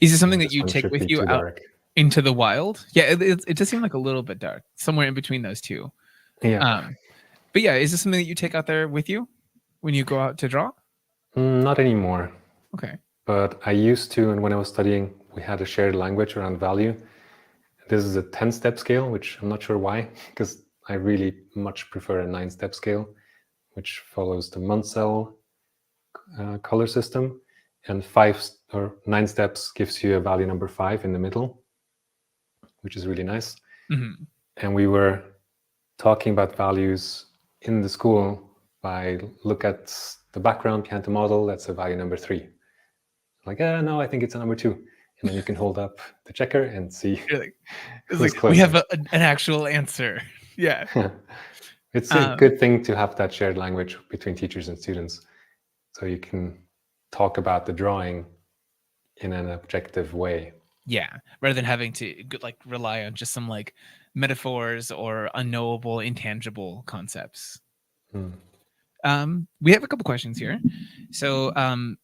Is it something that you take with you out into the wild? Yeah, it does seem like a little bit dark, somewhere in between those two. Yeah. But yeah, is this something that you take out there with you when you go out to draw? Not anymore. Okay. But I used to, and when I was studying, we had a shared language around value. This is a 10-step scale, which I'm not sure why, because I really much prefer a 9-step scale, which follows the Munsell color system. And 5 or 9 steps gives you a value number 5 in the middle, which is really nice. And we were talking about values in the school by look at the background behind the model. That's a value number 3. Like, no, I think it's a number 2. And then you can hold up the checker and see. It's like we have an actual answer. Yeah. It's a good thing to have that shared language between teachers and students, so you can talk about the drawing in an objective way. Yeah, rather than having to like rely on just some like metaphors or unknowable, intangible concepts. We have a couple questions here. So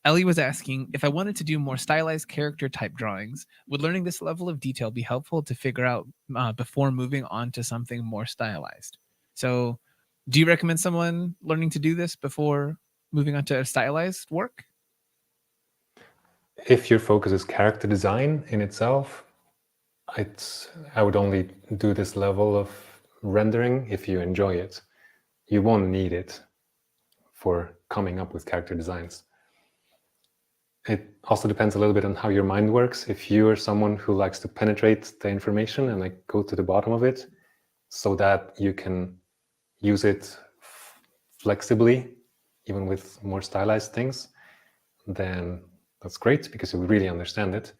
Ellie was asking, if I wanted to do more stylized character type drawings, would learning this level of detail be helpful to figure out before moving on to something more stylized? So do you recommend someone learning to do this before moving on to stylized work? If your focus is character design in itself, I would only do this level of rendering if you enjoy it. You won't need it for coming up with character designs. It also depends a little bit on how your mind works. If you are someone who likes to penetrate the information and like go to the bottom of it so that you can use it flexibly, even with more stylized things, then that's great because you really understand it.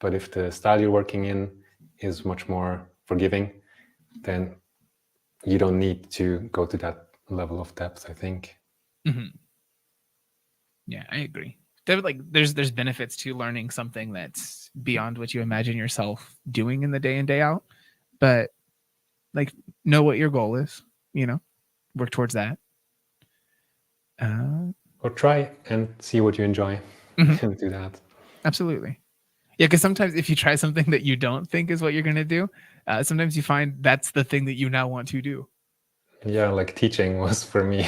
But if the style you're working in is much more forgiving, then you don't need to go to that level of depth, I think. Yeah, I agree. There's benefits to learning something that's beyond what you imagine yourself doing in the day in, day out. But like, know what your goal is, work towards that. Or try and see what you enjoy and do that. Absolutely. Yeah, because sometimes if you try something that you don't think is what you're going to do, sometimes you find that's the thing that you now want to do. Yeah, like teaching was for me.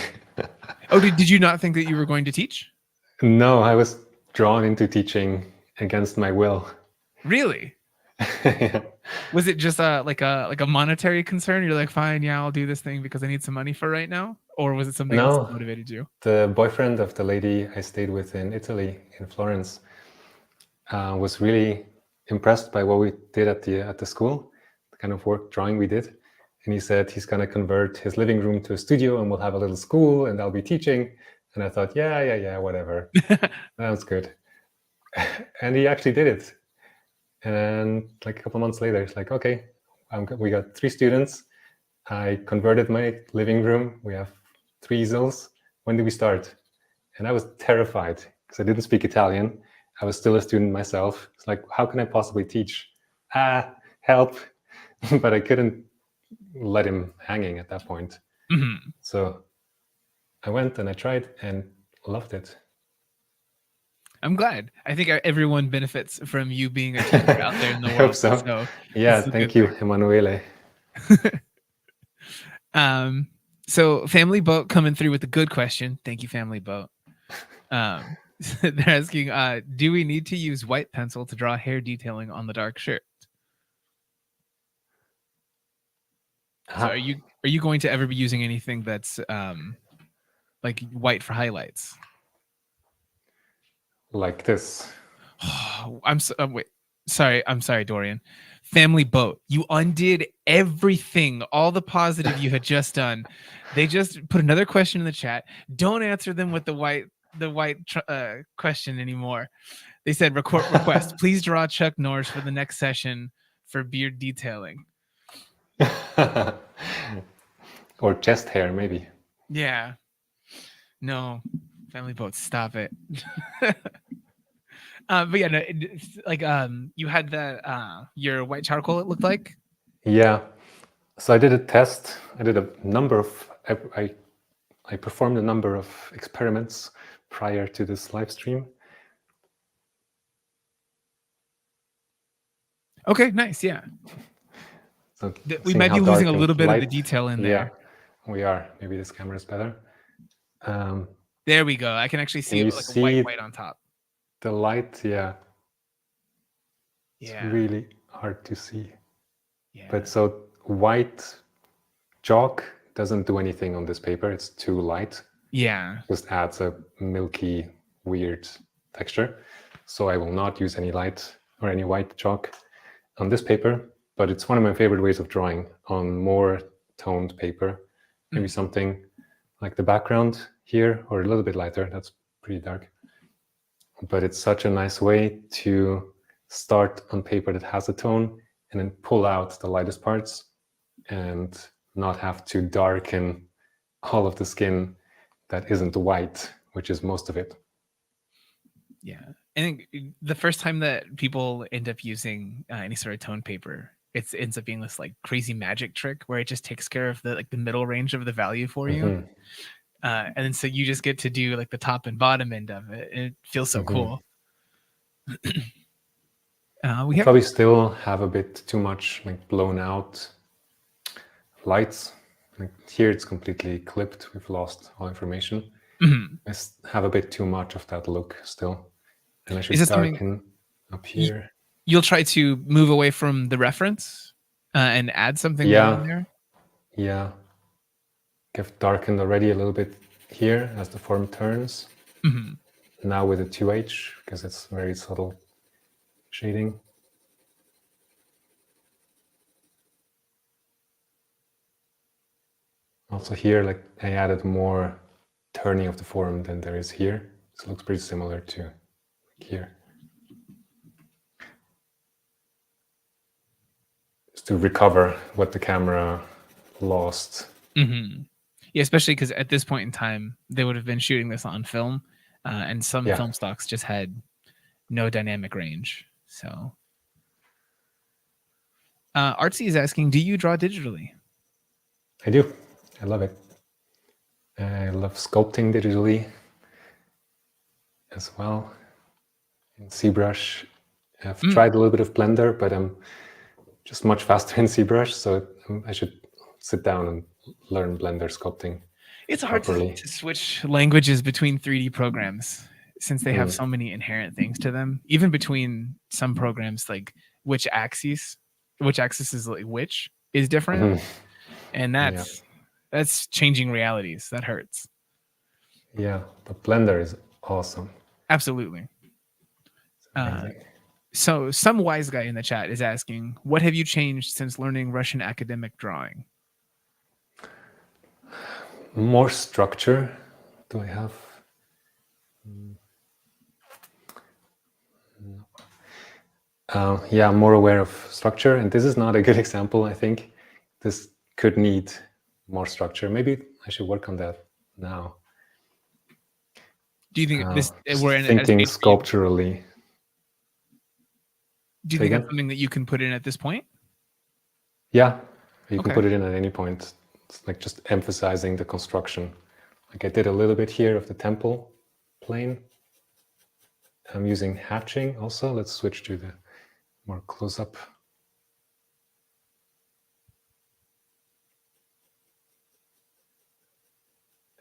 Oh, did you not think that you were going to teach? No, I was drawn into teaching against my will. Really? Yeah. Was it just like a monetary concern? You're like, fine, yeah, I'll do this thing because I need some money for right now? Or was it something else that motivated you? The boyfriend of the lady I stayed with in Italy, in Florence, was really impressed by what we did at the school, the kind of drawing we did. And he said he's going to convert his living room to a studio and we'll have a little school and I'll be teaching. And I thought, yeah, whatever. That's good. And he actually did it. And like a couple months later, it's like, okay, we got 3 students. I converted my living room. We have 3 easels. When do we start? And I was terrified because I didn't speak Italian. I was still a student myself. It's like, how can I possibly teach? Help. But I couldn't let him hanging at that point. So I went and I tried and loved it. I'm glad. I think everyone benefits from you being a teacher out there in the I world. hope so. So Yeah, this is a thank good you, Emanuele. So Family Boat coming through with a good question. Thank you, Family Boat. They're asking, do we need to use white pencil to draw hair detailing on the dark shirt? So are you going to ever be using anything that's like white for highlights? Like this. I'm sorry, Dorian. Family Boat, you undid everything, all the positive you had just done. They just put another question in the chat. Don't answer them with the white question anymore. They said request, please draw Chuck Norris for the next session for beard detailing. Or chest hair, maybe. Yeah. No, Family Boat, stop it. But yeah, no, it's like you had the your white charcoal, it looked like. Yeah. So I did a test. I did a number of I performed a number of experiments prior to this live stream. Okay, nice. Yeah. So We might be losing a little bit of the detail in there. Yeah, we are. Maybe this camera is better. There we go. I can actually see it like a white on top. The light, yeah. Yeah. It's really hard to see. Yeah. But so white chalk doesn't do anything on this paper. It's too light. Yeah. Just adds a milky, weird texture. So I will not use any light or any white chalk on this paper, but it's one of my favorite ways of drawing on more toned paper. Maybe something like the background here, or a little bit lighter. That's pretty dark. But it's such a nice way to start on paper that has a tone and then pull out the lightest parts and not have to darken all of the skin that isn't white, which is most of it. Yeah. I think the first time that people end up using any sort of tone paper, it ends up being this like crazy magic trick where it just takes care of the middle range of the value for you. And then so you just get to do like the top and bottom end of it. And it feels so cool. We probably still have a bit too much like blown out lights. Like here it's completely clipped. We've lost all information. I have a bit too much of that look still. And I should darken up here. You'll try to move away from the reference and add something down there? Yeah. I've darkened already a little bit here as the form turns. Now with a 2H, because it's very subtle shading. Also here, like I added more turning of the form than there is here. So it looks pretty similar to here. Just to recover what the camera lost. Yeah, especially because at this point in time, they would have been shooting this on film, and some film stocks just had no dynamic range. So, Artsy is asking, do you draw digitally? I do. I love it. I love sculpting digitally as well. In ZBrush, I've tried a little bit of Blender, but I'm just much faster in ZBrush, so I should sit down and learn Blender sculpting. It's hard to switch languages between 3D programs since they have so many inherent things to them. Even between some programs, like which axis is like which is different, and that's changing realities. That hurts. Yeah, but Blender is awesome. Absolutely. So some wise guy in the chat is asking, what have you changed since learning Russian academic drawing? More structure. Do I have? Yeah, I'm more aware of structure. And this is not a good example, I think. This could need more structure. Maybe I should work on that now. Do you think we're in thinking sculpturally? Do you think that's something that you can put in at this point? Yeah, you can put it in at any point. It's like just emphasizing the construction. Like I did a little bit here of the temple plane. I'm using hatching also. Let's switch to the more close-up.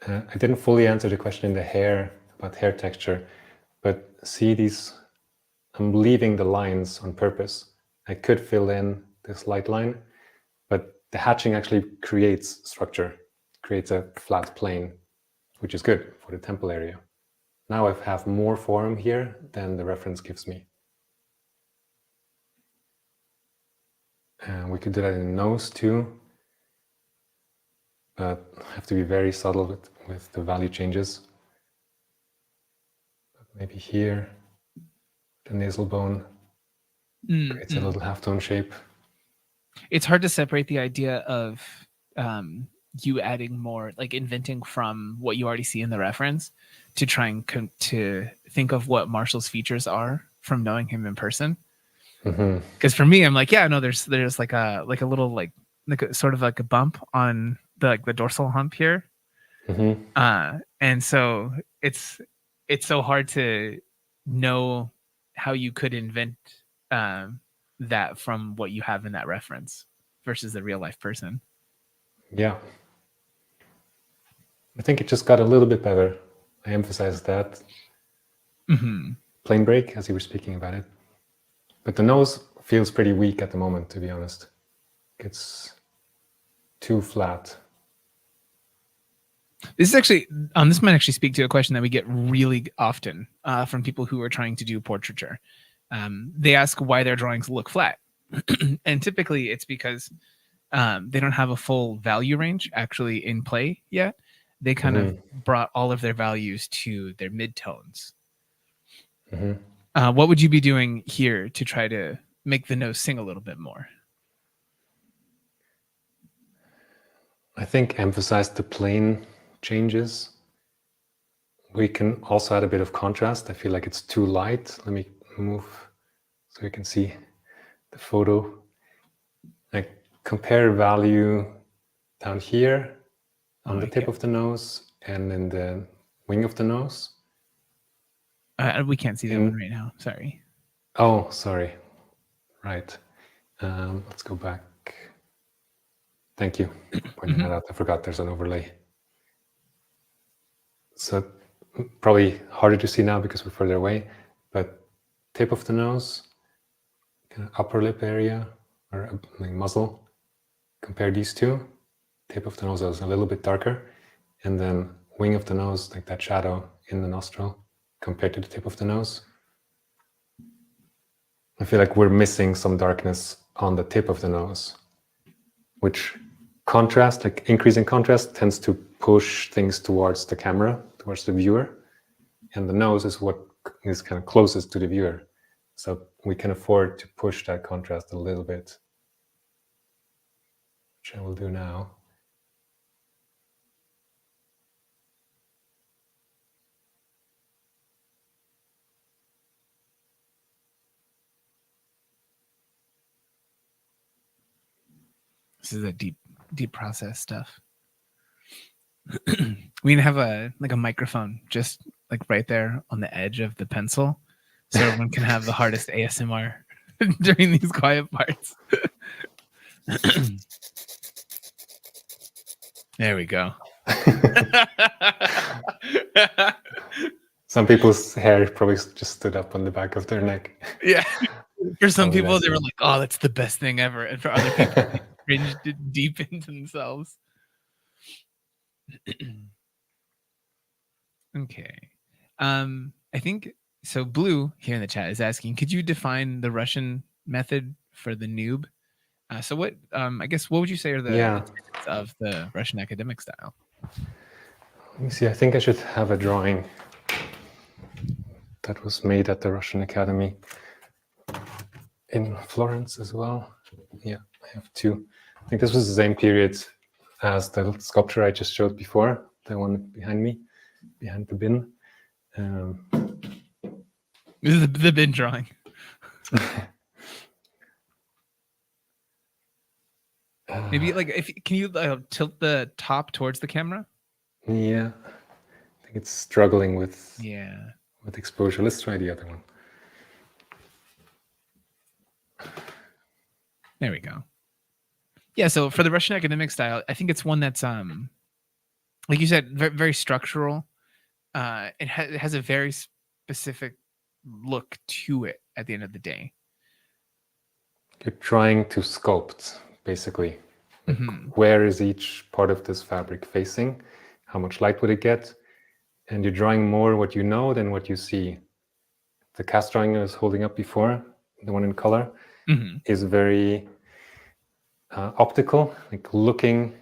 I didn't fully answer the question in the hair, about hair texture, but see these, I'm leaving the lines on purpose. I could fill in this light line, but the hatching actually creates structure, creates a flat plane, which is good for the temple area. Now I have more form here than the reference gives me. And we could do that in the nose too, but have to be very subtle with the value changes. Maybe here, the nasal bone creates a little halftone shape. It's hard to separate the idea of you adding more, like inventing from what you already see in the reference, to try and to think of what Marshall's features are from knowing him in person. Because for me, I'm like, yeah, no, there's like a little like sort of like a bump on the dorsal hump here, and so it's so hard to know how you could invent that from what you have in that reference versus the real life person. Yeah, I think it just got a little bit better. I emphasized that. Plane break as you were speaking about it, but the nose feels pretty weak at the moment, to be honest. It's too flat. This is actually this might actually speak to a question that we get really often from people who are trying to do portraiture. They ask why their drawings look flat, and typically it's because they don't have a full value range actually in play yet. They kind of brought all of their values to their midtones. What would you be doing here to try to make the nose sing a little bit more? I think emphasize the plane changes. We can also add a bit of contrast. I feel like it's too light. Let me move so you can see the photo. I compare value down here on the tip of the nose and in the wing of the nose. We can't see that one right now. Sorry. Oh, sorry. Right. Let's go back. Thank you for pointing that out. I forgot there's an overlay. So probably harder to see now because we're further away, but tip of the nose, kind of upper lip area, or like muzzle. Compare these two. Tip of the nose is a little bit darker, and then wing of the nose, like that shadow in the nostril, compared to the tip of the nose. I feel like we're missing some darkness on the tip of the nose, which contrast, like increasing contrast, tends to push things towards the camera, towards the viewer, and the nose is what is kind of closest to the viewer. So we can afford to push that contrast a little bit, which I will do now. This is a deep process stuff. We need to have a microphone just like right there on the edge of the pencil, so everyone can have the hardest ASMR during these quiet parts. There we go. Some people's hair probably just stood up on the back of their neck. Yeah. For some people, they were like, "Oh, that's the best thing ever," and for other people, they cringed deep into themselves. Okay. I think so. Blue here in the chat is asking, could you define the Russian method for the noob? So what, I guess, what would you say are the tenets of the Russian academic style? Let me see. I think I should have a drawing that was made at the Russian Academy in Florence as well. Yeah, I have two. I think this was the same period as the sculpture I just showed before, the one behind me, behind the bin. This is the bin drawing. Maybe like can you tilt the top towards the camera? Yeah, I think it's struggling with. Yeah. with exposure. Let's try the other one. There we go. Yeah, so for the Russian academic style, I think it's one that's like you said, very, very structural. It has a very specific look to it at the end of the day. You're trying to sculpt, basically. Like, where is each part of this fabric facing? How much light would it get? And you're drawing more what you know than what you see. The cast drawing I was holding up before, the one in color, is very optical, like looking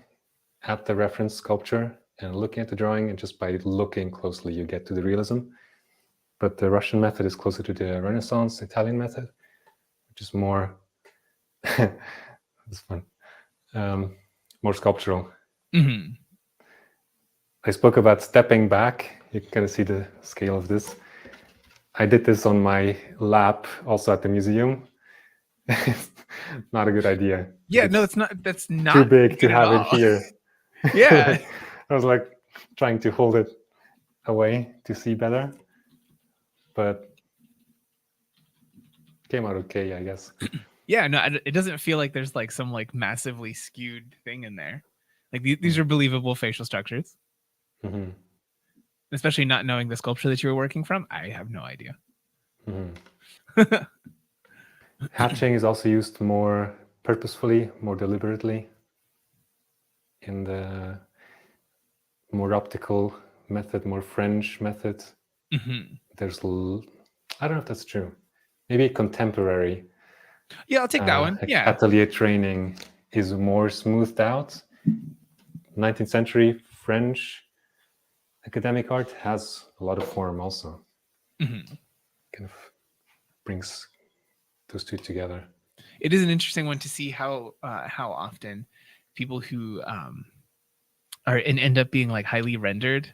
at the reference sculpture and looking at the drawing, and just by looking closely, you get to the realism. But the Russian method is closer to the Renaissance Italian method, which is more, it's fun, more sculptural. I spoke about stepping back. You can kind of see the scale of this. I did this on my lap, also at the museum. Not a good idea. Yeah, no, it's not. That's not too big to have it here. Yeah. I was like trying to hold it away to see better, but came out okay, I guess. Yeah, no, it doesn't feel like there's like some like massively skewed thing in there. Like these are believable facial structures. Especially not knowing the sculpture that you were working from, I have no idea. Hatching is also used more purposefully, more deliberately in the more optical method, more French method. There's, I don't know if that's true. Maybe contemporary. Yeah, I'll take that one. Yeah. Atelier training is more smoothed out. 19th century French academic art has a lot of form also. Kind of brings those two together. It is an interesting one to see how often people who are and end up being like highly rendered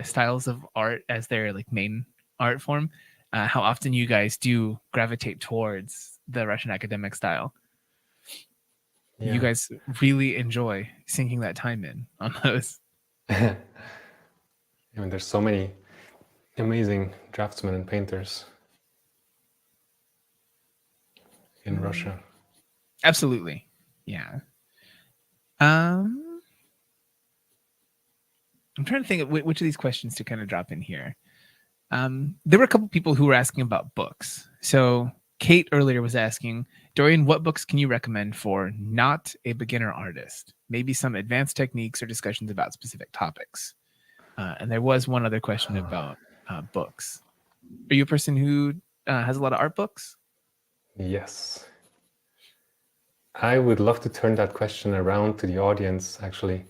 styles of art as their like main art form, how often you guys do gravitate towards the Russian academic style. Yeah. You guys really enjoy sinking that time in on those. I mean, there's so many amazing draftsmen and painters in Russia. Absolutely. Yeah. I'm trying to think of which of these questions to kind of drop in here. There were a couple people who were asking about books. So Kate earlier was asking, Dorian, what books can you recommend for not a beginner artist? Maybe some advanced techniques or discussions about specific topics. And there was one other question about books. Are you a person who has a lot of art books? Yes. I would love to turn that question around to the audience, actually,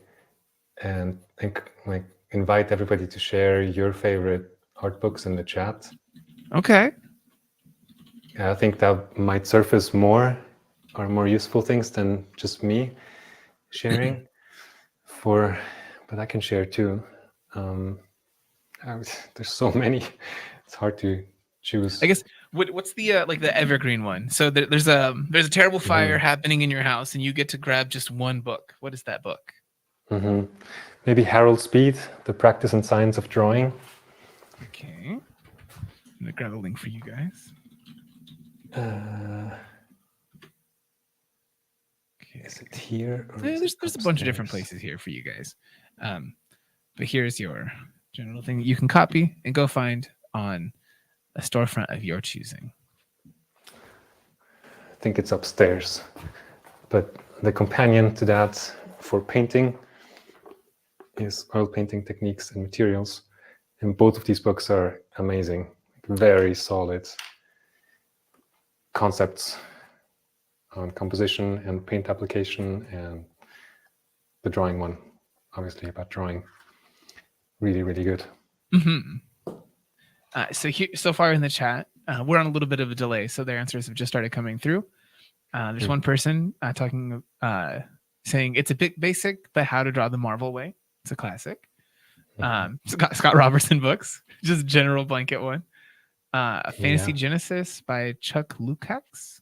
and like invite everybody to share your favorite art books in the chat. Okay. I think that might surface more or more useful things than just me sharing. But I can share too. There's so many. It's hard to choose. I guess what's the like the evergreen one? So there's a terrible fire happening in your house, and you get to grab just one book. What is that book? Maybe Harold Speed, The Practice and Science of Drawing. Okay. I'm gonna grab a link for you guys. Okay. Is it here? There's a bunch of different places here for you guys. But here's your general thing that you can copy and go find on a storefront of your choosing. I think it's upstairs. But the companion to that for painting is Oil Painting Techniques and Materials. And both of these books are amazing, very solid concepts on composition and paint application, and the drawing one, obviously about drawing. Really, really good. So far in the chat, we're on a little bit of a delay, so their answers have just started coming through. There's one person saying it's a bit basic, but how to draw the Marvel way. It's a classic. Scott Robertson books, just general blanket one. Fantasy Genesis by Chuck Lukács.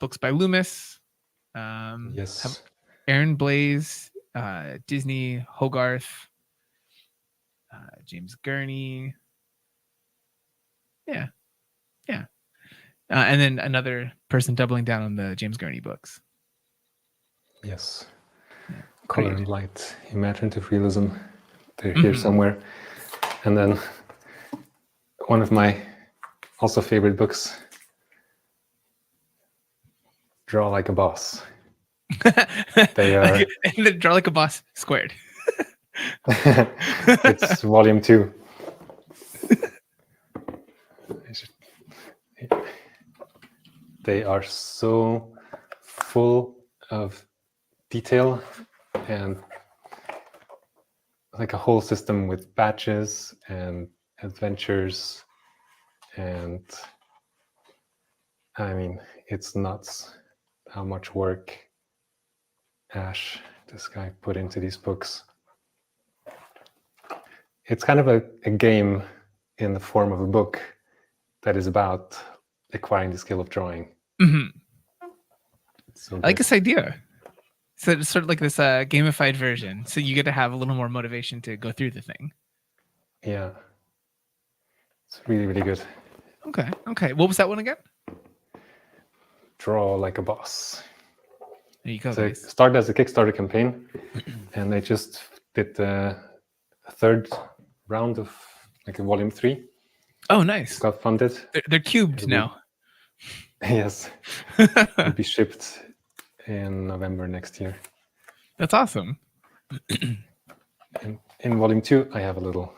Books by Loomis. Yes. Aaron Blaze, Disney, Hogarth. James Gurney. Yeah. And then another person doubling down on the James Gurney books. Yes. Yeah, Color great. and light, imaginative realism. They're here somewhere. And then one of my also favorite books, Draw Like a Boss. They are. And then Draw Like a Boss squared. It's volume 2. They are so full of detail and like a whole system with badges and adventures, and I mean, it's nuts how much work Ash, this guy, put into these books. It's kind of a game in the form of a book that is about acquiring the skill of drawing. So I like this idea. So it's sort of like this gamified version. So you get to have a little more motivation to go through the thing. Yeah. It's really, really good. Okay. What was that one again? Draw Like a Boss. There you go. So it Guys. started as a Kickstarter campaign, and they just did a third round of like a volume 3. Oh, nice. Got funded. They're cubed now. Yes. It'll be shipped in November next year. That's awesome. And in volume 2, I have a little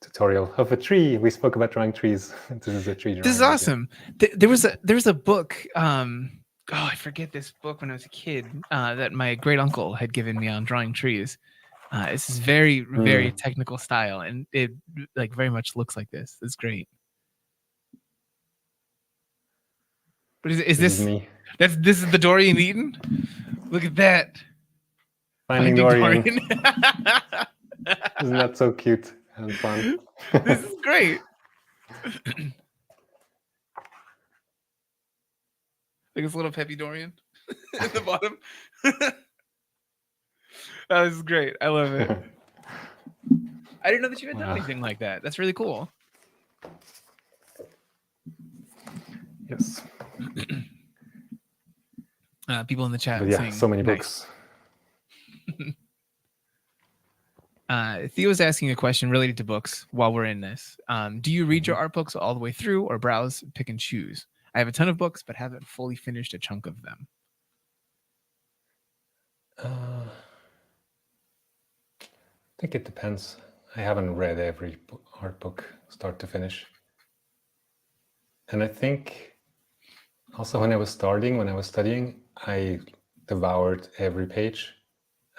tutorial of a tree. We spoke about drawing trees. This is a tree drawing. This is awesome. There was a book. I forget this book when I was a kid that my great uncle had given me on drawing trees. This is very, very technical style, and it like very much looks like this. It's great. But is this me? This is the Dorian Iten? Look at that. Finding Dorian. Isn't that so cute and fun? This is great. Like this little peppy Dorian at the bottom. Oh, this is great. I love it. I didn't know that you had done anything like that. That's really cool. Yes. People in the chat. But yeah, saying, so many nice. books. Theo's asking a question related to books while we're in this. Do you read your art books all the way through or browse, pick and choose? I have a ton of books, but haven't fully finished a chunk of them. I think it depends. I haven't read every art book start to finish. And I think also when I was studying, I devoured every page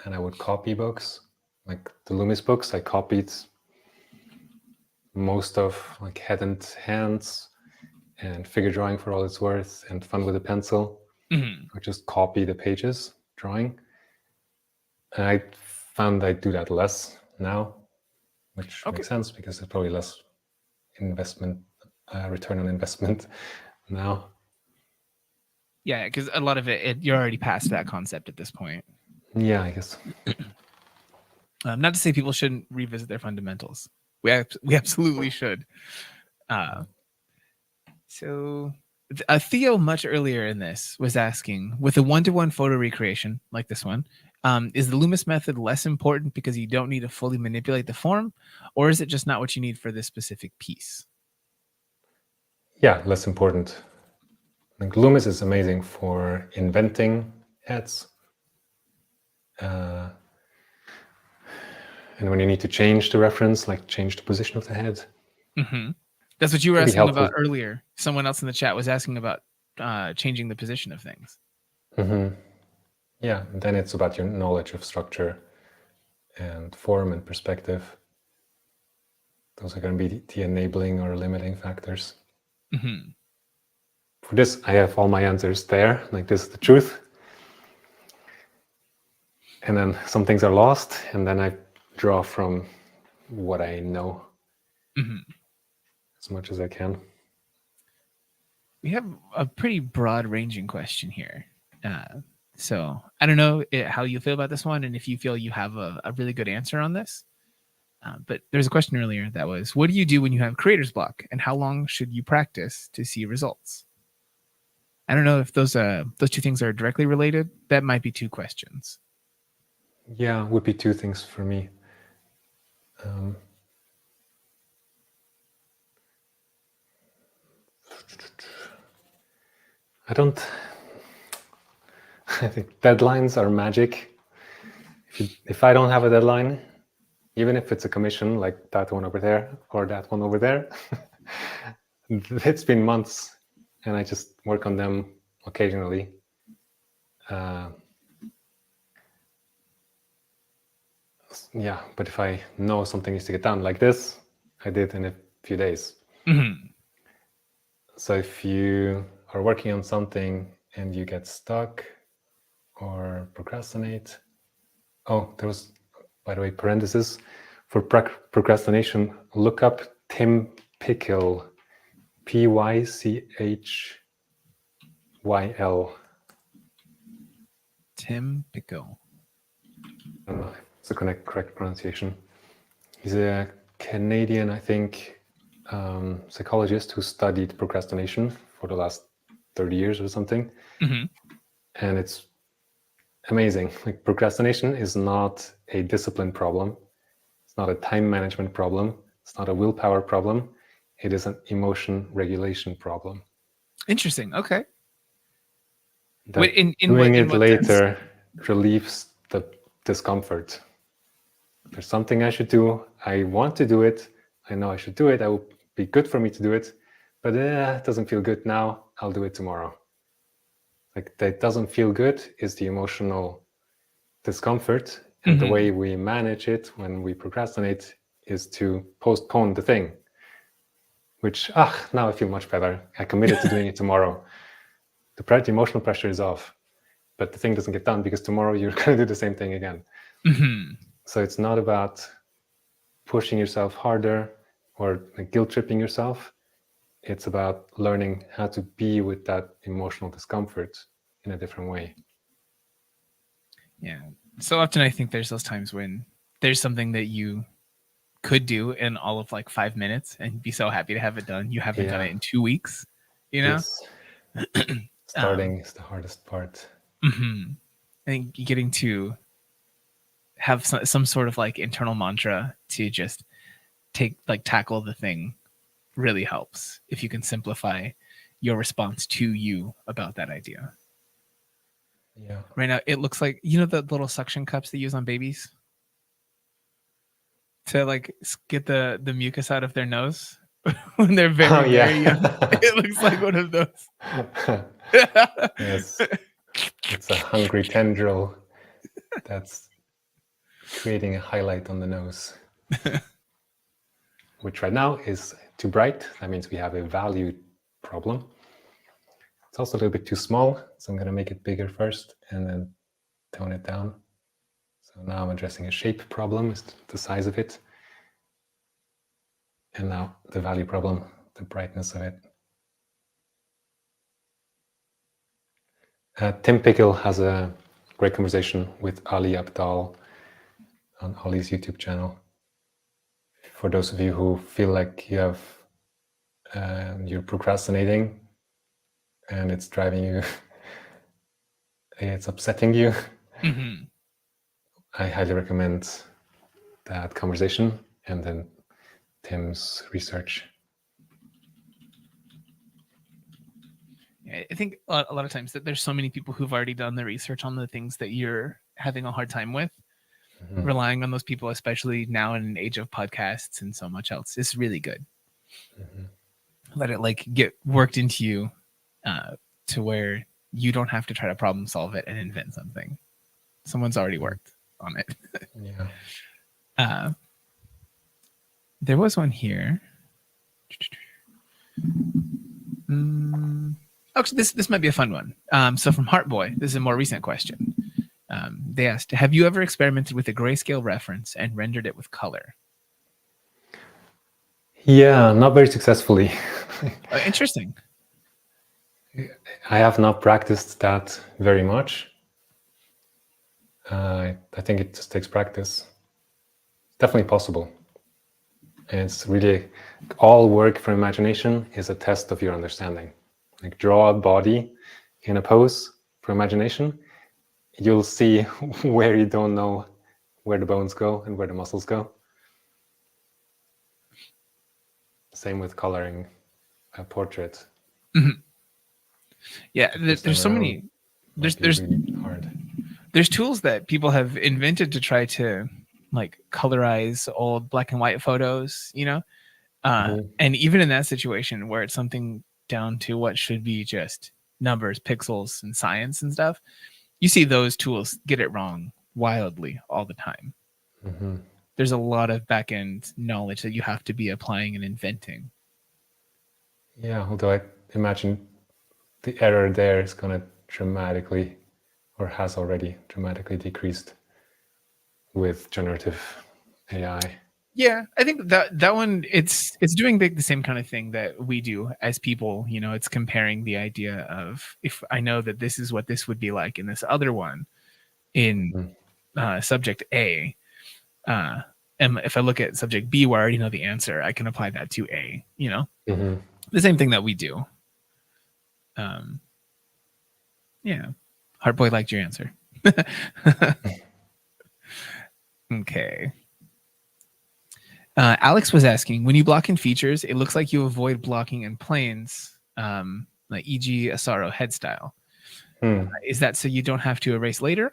and I would copy books. Like the Loomis books, I copied most of like Head and Hands and Figure Drawing for all it's worth and Fun with a Pencil. I just copy the pages drawing. And I found I do that less now, which makes sense because there's probably less investment, return on investment now. Yeah, because a lot of it, you're already past that concept at this point. Yeah, I guess. Not to say people shouldn't revisit their fundamentals. We absolutely should. So Theo, much earlier in this, was asking, with a one-to-one photo recreation like this one, is the Loomis method less important because you don't need to fully manipulate the form, or is it just not what you need for this specific piece? Yeah, less important. Like Loomis is amazing for inventing heads. And when you need to change the reference, like change the position of the head. That's what you were asking about earlier. Someone else in the chat was asking about changing the position of things. Yeah, and then it's about your knowledge of structure and form and perspective. Those are going to be the enabling or limiting factors. For this, I have all my answers there. Like, this is the truth. And then some things are lost, and then I draw from what I know as much as I can. We have a pretty broad-ranging question here. So I don't know how you feel about this one, and if you feel you have a really good answer on this. But there's a question earlier that was, what do you do when you have creator's block, and how long should you practice to see results? I don't know if those two things are directly related. That might be two questions. Yeah, would be two things for me. I think deadlines are magic. If I don't have a deadline, even if it's a commission like that one over there or that one over there, it's been months and I just work on them occasionally. Yeah, but if I know something needs to get done like this, I did in a few days. Mm-hmm. So if you are working on something and you get stuck or procrastinate, there was, by the way, parenthesis for procrastination, look up Tim Pickle, Pychyl. Tim Pickle. I don't know if it's the correct pronunciation. He's a Canadian, I think, psychologist who studied procrastination for the last 30 years or something. Mm-hmm. And it's amazing. Like, procrastination is not a discipline problem. It's not a time management problem. It's not a willpower problem. It is an emotion regulation problem. Interesting. Okay. Doing it later relieves the discomfort. There's something I should do. I want to do it. I know I should do it. It will be good for me to do it. But it doesn't feel good now. I'll do it tomorrow. Like, that doesn't feel good is the emotional discomfort. And the way we manage it when we procrastinate is to postpone the thing. Which, now I feel much better. I committed to doing it tomorrow. The emotional pressure is off, but the thing doesn't get done because tomorrow you're going to do the same thing again. Mm-hmm. So it's not about pushing yourself harder or guilt tripping yourself. It's about learning how to be with that emotional discomfort in a different way. Yeah. So often I think there's those times when there's something that you could do in all of like 5 minutes and be so happy to have it done. You haven't done it in 2 weeks, you know? Yes. Starting is the hardest part. Mm-hmm. I think getting to have some sort of like internal mantra to just tackle the thing really helps if you can simplify your response to you about that idea. Yeah. Right now, it looks like, you know, the little suction cups they use on babies to like get the mucus out of their nose when they're very young. It looks like one of those. Yes. It's a hungry tendril that's creating a highlight on the nose, which right now is too bright. That means we have a value problem. It's also a little bit too small, so I'm going to make it bigger first and then tone it down. So now I'm addressing a shape problem, is the size of it. And now the value problem, the brightness of it. Tim Pickle has a great conversation with Ali Abdal on Ali's YouTube channel. For those of you who feel like you have, you're procrastinating and it's driving you, it's upsetting you, I highly recommend that conversation and then Tim's research. I think a lot of times that there's so many people who've already done the research on the things that you're having a hard time with. Relying on those people, especially now in an age of podcasts and so much else, is really good. Let it like get worked into you to where you don't have to try to problem solve it and invent something. Someone's already worked on it. There was one here. Actually, this might be a fun one. So from Heartboy, this is a more recent question. They asked, have you ever experimented with a grayscale reference and rendered it with color? Yeah, not very successfully. Interesting. I have not practiced that very much. I think it just takes practice. It's definitely possible, And it's really all work from imagination is a test of your understanding. Like draw a body in a pose for imagination. You'll see where you don't know where the bones go and where the muscles go. Same with coloring a portrait. Mm-hmm. Yeah, there's so many. There's really hard. There's tools that people have invented to try to like colorize old black and white photos, you know. And even in that situation where it's something down to what should be just numbers, pixels, and science and stuff, you see those tools get it wrong wildly all the time. Mm-hmm. There's a lot of back-end knowledge that you have to be applying and inventing. Yeah, although I imagine the error there is going to dramatically, or has already dramatically decreased with generative AI. Yeah, I think that one it's doing the same kind of thing that we do as people. You know, it's comparing the idea of if I know that this is what this would be like in this other one in subject A, and if I look at subject B where I already know the answer, I can apply that to A. You know, the same thing that we do. Yeah, Heartboy liked your answer. Okay. Alex was asking, when you block in features, it looks like you avoid blocking in planes, like e.g. a Sorrow head style. Is that so you don't have to erase later?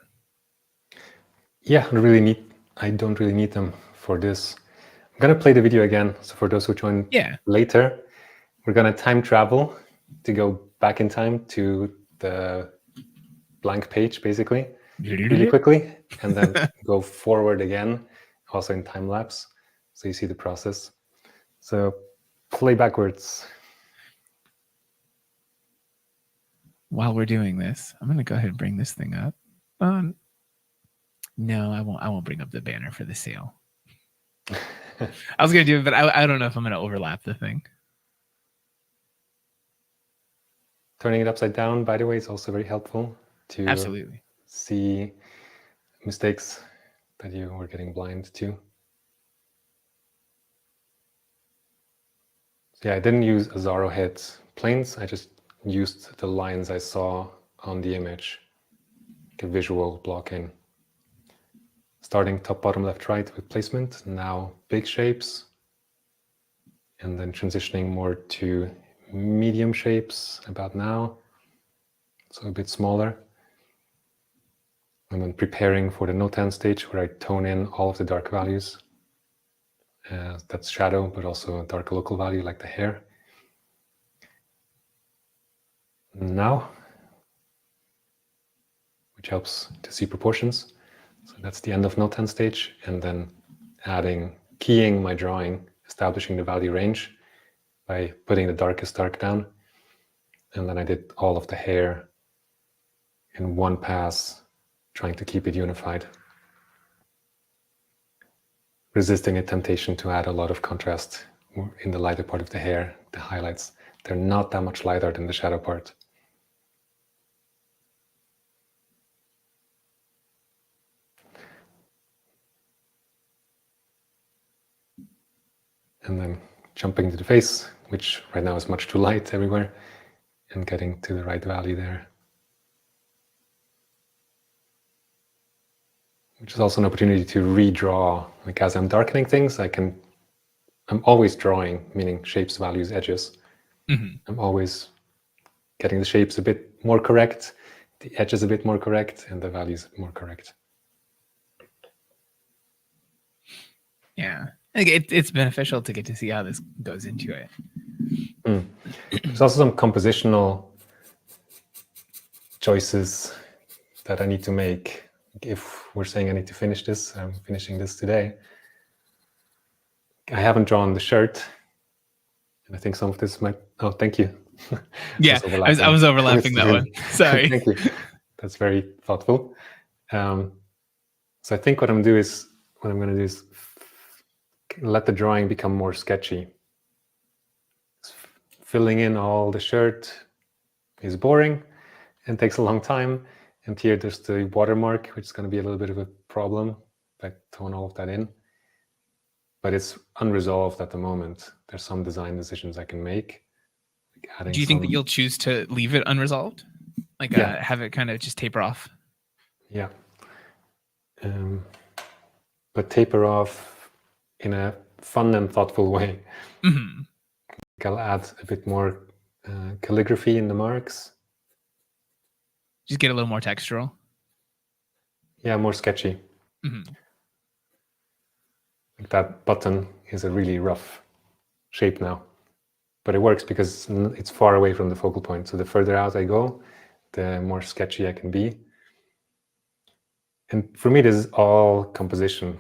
Yeah, I don't really need them for this. I'm going to play the video again. So for those who join later, we're going to time travel to go back in time to the blank page, basically, really quickly, and then go forward again, also in time lapse. So you see the process. So play backwards. While we're doing this, I'm going to go ahead and bring this thing up. No, I won't bring up the banner for the sale. I was going to do it, but I don't know if I'm going to overlap the thing. Turning it upside down, by the way, is also very helpful to absolutely see mistakes that you were getting blind to. So yeah, I didn't use Azaro head planes. I just used the lines I saw on the image, like a visual blocking. Starting top, bottom, left, right with placement, now big shapes, and then transitioning more to medium shapes about now, so a bit smaller. And then preparing for the no-tan stage where I tone in all of the dark values. That's shadow, but also a dark local value like the hair. Now, which helps to see proportions. So that's the end of no-tan stage, and then keying my drawing, establishing the value range by putting the darkest dark down. And then I did all of the hair in one pass, trying to keep it unified. Resisting a temptation to add a lot of contrast in the lighter part of the hair, the highlights. They're not that much lighter than the shadow part. And then jumping to the face, which right now is much too light everywhere, and getting to the right value there. Which is also an opportunity to redraw. Like as I'm darkening things, I'm always drawing, meaning shapes, values, edges. I'm always getting the shapes a bit more correct, the edges a bit more correct, and the values more correct. Yeah, I think it's beneficial to get to see how this goes into it. There's also some compositional choices that I need to make. If we're saying I need to finish this, I'm finishing this today. I haven't drawn the shirt, and I think some of this might. Oh, thank you. Yeah, I was overlapping that one. Sorry. Thank you. That's very thoughtful. So I think what I'm going to do is let the drawing become more sketchy. Filling in all the shirt is boring and takes a long time. And here there's the watermark, which is going to be a little bit of a problem if I tone all of that in. but it's unresolved at the moment. There's some design decisions I can make. Like adding Do you think that you'll choose to leave it unresolved? Like have it kind of just taper off? Yeah. But taper off in a fun and thoughtful way. Mm-hmm. I'll add a bit more calligraphy in the marks. Just get a little more textural. Yeah, more sketchy. Mm-hmm. Like that button is a really rough shape now, but it works because it's far away from the focal point. So the further out I go, the more sketchy I can be. And for me, this is all composition.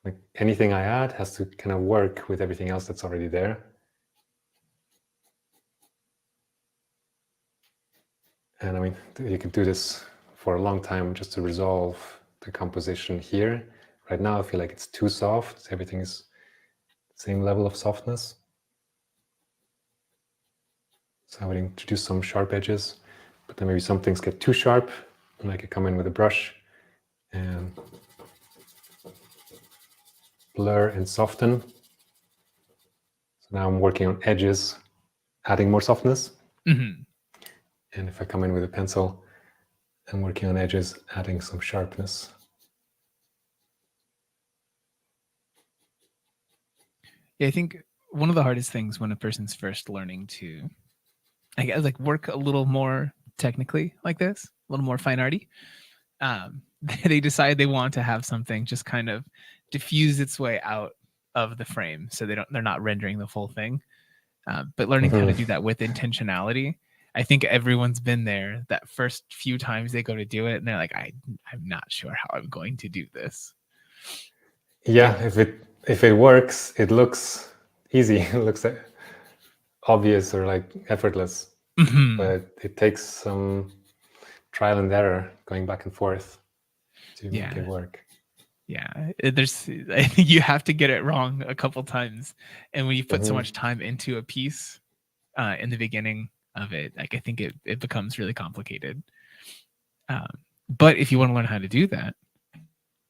Like anything I add has to kind of work with everything else that's already there. And I mean, you can do this for a long time just to resolve the composition here. Right now, I feel like it's too soft. Everything is the same level of softness. So I would introduce some sharp edges, but then maybe some things get too sharp, and I could come in with a brush and blur and soften. So now I'm working on edges, adding more softness. Mm-hmm. And if I come in with a pencil, I'm working on edges, adding some sharpness. Yeah, I think one of the hardest things when a person's first learning to, I guess, like work a little more technically like this, a little more fine arty, they decide they want to have something just kind of diffuse its way out of the frame, so they're not rendering the full thing. But learning how to do that with intentionality, I think everyone's been there that first few times they go to do it, and they're like, I'm not sure how I'm going to do this. Yeah, if it works, it looks easy. It looks obvious or like effortless, but it takes some trial and error, going back and forth to make it work. Yeah, I think you have to get it wrong a couple times, and when you put so much time into a piece in the beginning of it, like I think it becomes really complicated. But if you want to learn how to do that,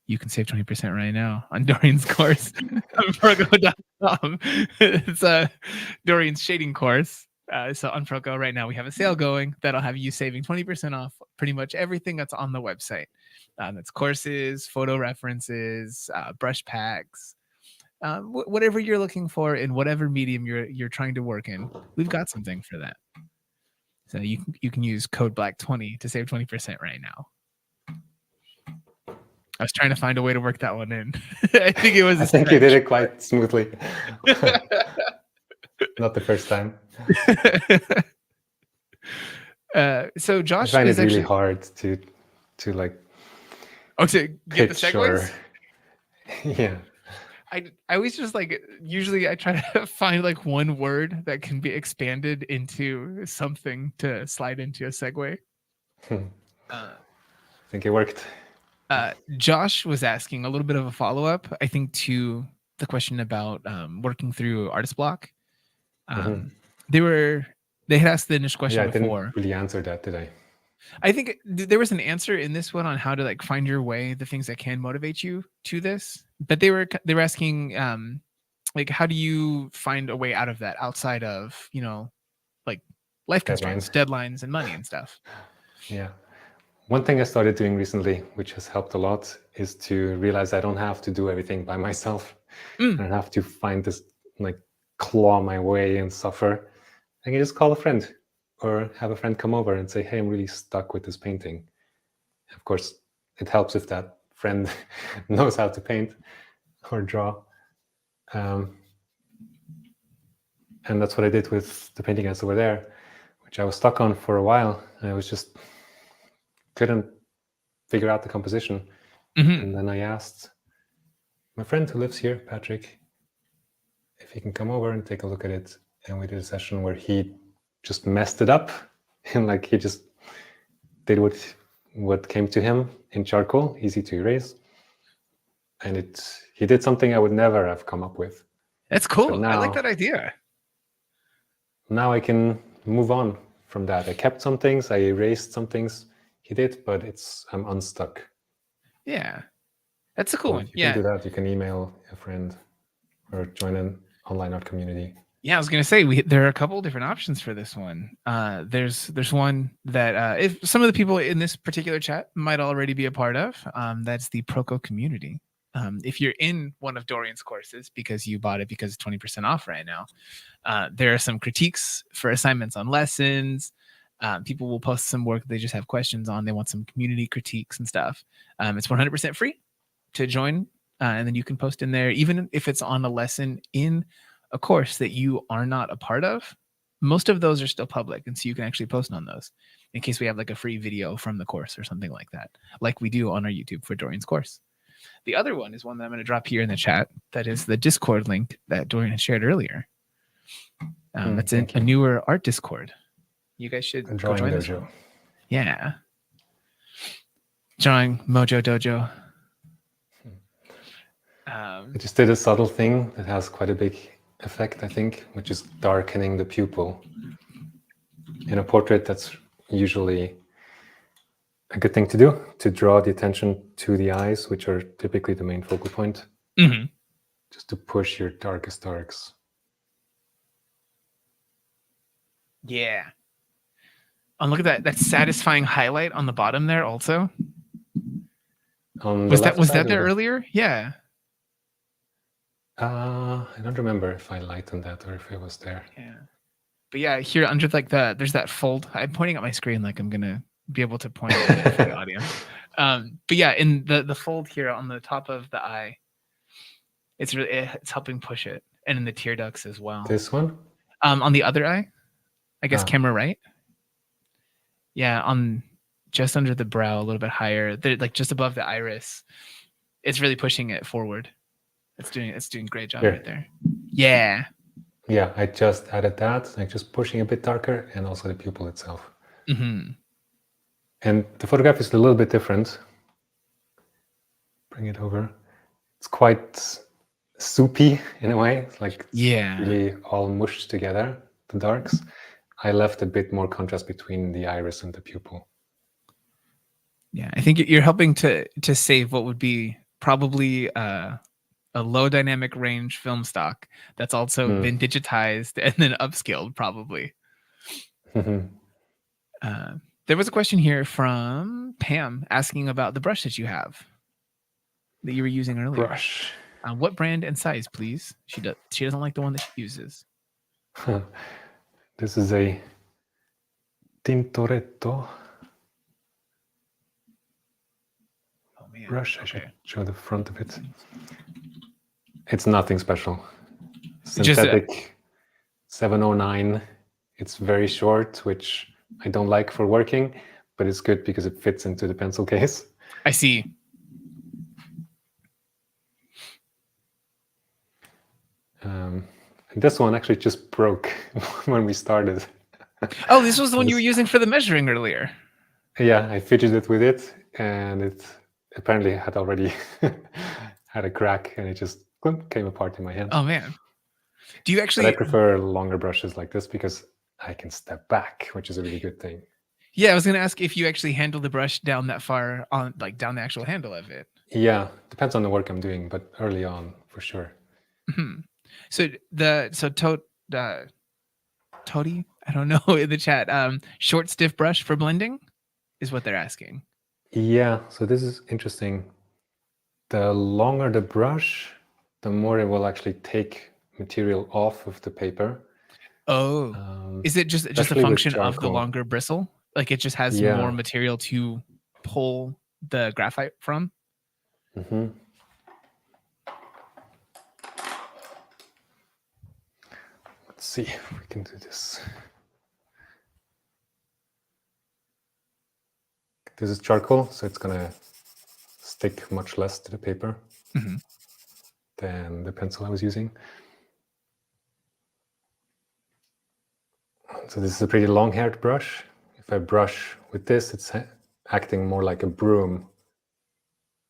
you can save 20% right now on Dorian's course on Proko.com. It's Dorian's shading course. So on Proko right now, we have a sale going that'll have you saving 20% off pretty much everything that's on the website. That's courses, photo references, brush packs, whatever you're looking for in whatever medium you're trying to work in. We've got something for that. So you can use code BLACK20 to save 20% right now. I was trying to find a way to work that one in. I think it was. I think you did it quite smoothly. Not the first time. So Josh, I find it really hard to like. Oh, to get the segues. Yeah. I always just like, usually I try to find like one word that can be expanded into something to slide into a segue. I think it worked. Josh was asking a little bit of a follow-up, I think, to the question about working through artist block. They had asked the initial question before. I didn't really answer that, did I? I think there was an answer in this one on how to like find your way, the things that can motivate you to this. But they were asking like, how do you find a way out of that outside of, like life constraints, deadlines, and money and stuff? Yeah. One thing I started doing recently, which has helped a lot, is to realize I don't have to do everything by myself. I don't have to find this, like, claw my way and suffer. I can just call a friend or have a friend come over and say, hey, I'm really stuck with this painting. Of course, it helps if that friend knows how to paint or draw. And that's what I did with the painting that's over there, which I was stuck on for a while. I was just couldn't figure out the composition. And then I asked my friend who lives here, Patrick, if he can come over and take a look at it. And we did a session where he just messed it up. And like he just did what came to him in charcoal, easy to erase. And he did something I would never have come up with. That's cool. Now, I like that idea. Now I can move on from that. I kept some things, I erased some things he did, but I'm unstuck. Yeah. That's a cool one. You Yeah. can do that. You can email a friend or join an online art community. Yeah, I was gonna say there are a couple different options for this one. There's one that if some of the people in this particular chat might already be a part of. That's the Proko community. If you're in one of Dorian's courses because you bought it because it's 20% off right now, there are some critiques for assignments on lessons. People will post some work they just have questions on. They want some community critiques and stuff. It's 100% free to join, and then you can post in there, even if it's on a lesson in a course that you are not a part of. Most of those are still public, and so you can actually post on those in case we have like a free video from the course or something like that, like we do on our YouTube for Dorian's course. The other one is one that I'm going to drop here in the chat. That is the Discord link that Dorian had shared earlier. That's a newer art Discord. You guys should go join this one. Yeah. Drawing Mojo Dojo. I just did a subtle thing that has quite a big effect, I think, which is darkening the pupil. In a portrait, that's usually a good thing to do, to draw the attention to the eyes, which are typically the main focal point. Mm-hmm. Just to push your darkest darks. Yeah. And look at that satisfying highlight on the bottom there also. Was that there earlier? Yeah. I don't remember if I lightened that or if it was there. Yeah. But yeah, here under like there's that fold. I'm pointing at my screen like I'm gonna be able to point at for the audience. But yeah, in the fold here on the top of the eye, it's helping push it, and in the tear ducts as well. This one? On the other eye, I guess camera right. Yeah, on just under the brow, a little bit higher, like just above the iris. It's really pushing it forward. It's doing a great job right there. Yeah. Yeah, I just added that, like just pushing a bit darker, and also the pupil itself. Mm-hmm. And the photograph is a little bit different. Bring it over. It's quite soupy in a way. It's like really all mushed together, the darks. I left a bit more contrast between the iris and the pupil. Yeah, I think you're helping to save what would be probably a low dynamic range film stock that's also been digitized and then upscaled probably. There was a question here from Pam asking about the brush that you have that you were using earlier. Brush. What brand and size, please? She doesn't like the one that she uses. This is a Tintoretto brush. I should show the front of it. It's nothing special. Synthetic 709. It's very short, which I don't like for working, but it's good because it fits into the pencil case. I see. This one actually just broke when we started. Oh, this was the one you were using for the measuring earlier. Yeah, I fidgeted with it, and it apparently had already had a crack, and it just came apart in my hand. Oh man. Do you actually? But I prefer longer brushes like this because I can step back, which is a really good thing. Yeah, I was going to ask if you actually handle the brush down that far on, like down the actual handle of it. Yeah, depends on the work I'm doing, but early on for sure. Mm-hmm. Tody, I don't know in the chat. Short stiff brush for blending is what they're asking. Yeah, so this is interesting. The longer the brush, the more it will actually take material off of the paper. Oh, is it just a function of the longer bristle? Like it just has more material to pull the graphite from? Mm-hmm. Let's see if we can do this. This is charcoal, so it's going to stick much less to the paper than the pencil I was using. So this is a pretty long-haired brush. If I brush with this, it's acting more like a broom.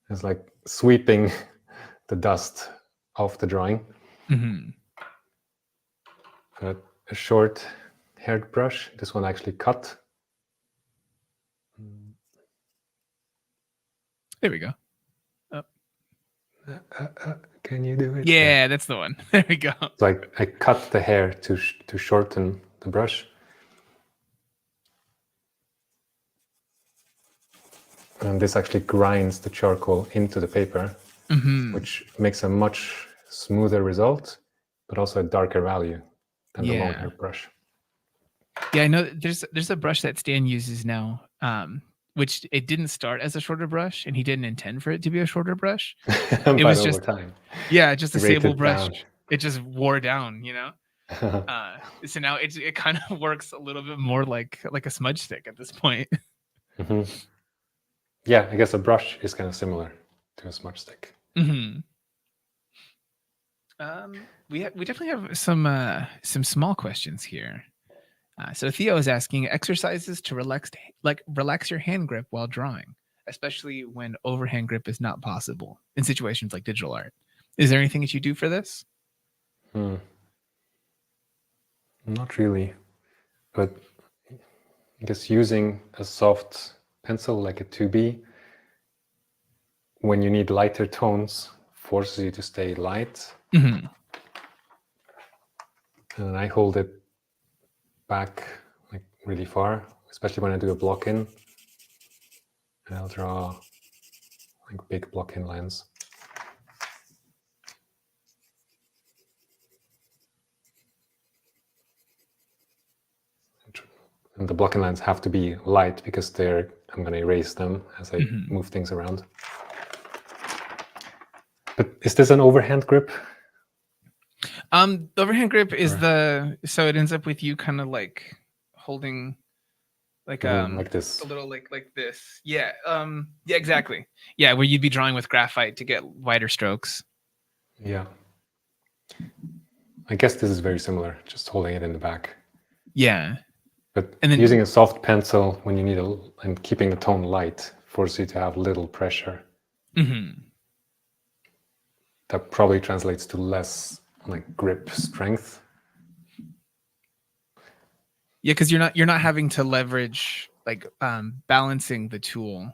It's like sweeping the dust off the drawing. But a short-haired brush, this one actually cut. There we go. Can you do it? Yeah, that's the one. There we go. So I cut the hair to shorten the brush. And this actually grinds the charcoal into the paper, which makes a much smoother result, but also a darker value than the long hair brush. Yeah, I know there's a brush that Stan uses now, which it didn't start as a shorter brush, and he didn't intend for it to be a shorter brush. It was just time. just a sable brush. Down. It just wore down, you know. So now it kind of works a little bit more like a smudge stick at this point. Yeah, I guess a brush is kind of similar to a smudge stick. We definitely have some small questions here. So Theo is asking exercises to relax your hand grip while drawing, especially when overhand grip is not possible in situations like digital art. Is there anything that you do for this? Not really, but I guess using a soft pencil like a 2B when you need lighter tones forces you to stay light. And I hold it back like really far, especially when I do a block in, and I'll draw like big block in lines. And the block in lines have to be light because I'm going to erase them as I move things around. But is this an overhand grip? The overhand grip is so it ends up with you kind of like holding like this, a little like this. Yeah. Yeah, exactly. Yeah, where you'd be drawing with graphite to get wider strokes. Yeah. I guess this is very similar, just holding it in the back. Yeah. But and then using a soft pencil when you need and keeping the tone light forces you to have little pressure. That probably translates to less like grip strength. Yeah, because you're not having to leverage like balancing the tool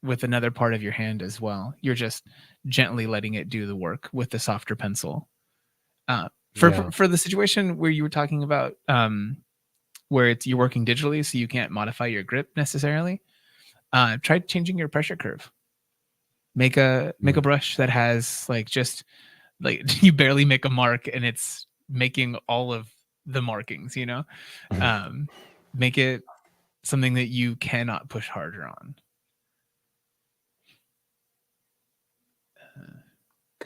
with another part of your hand as well. You're just gently letting it do the work with the softer pencil. For the situation where you were talking about where you're working digitally, so you can't modify your grip necessarily, try changing your pressure curve. Make a brush that has like just like you barely make a mark and it's making all of the markings, you know. Make it something that you cannot push harder on.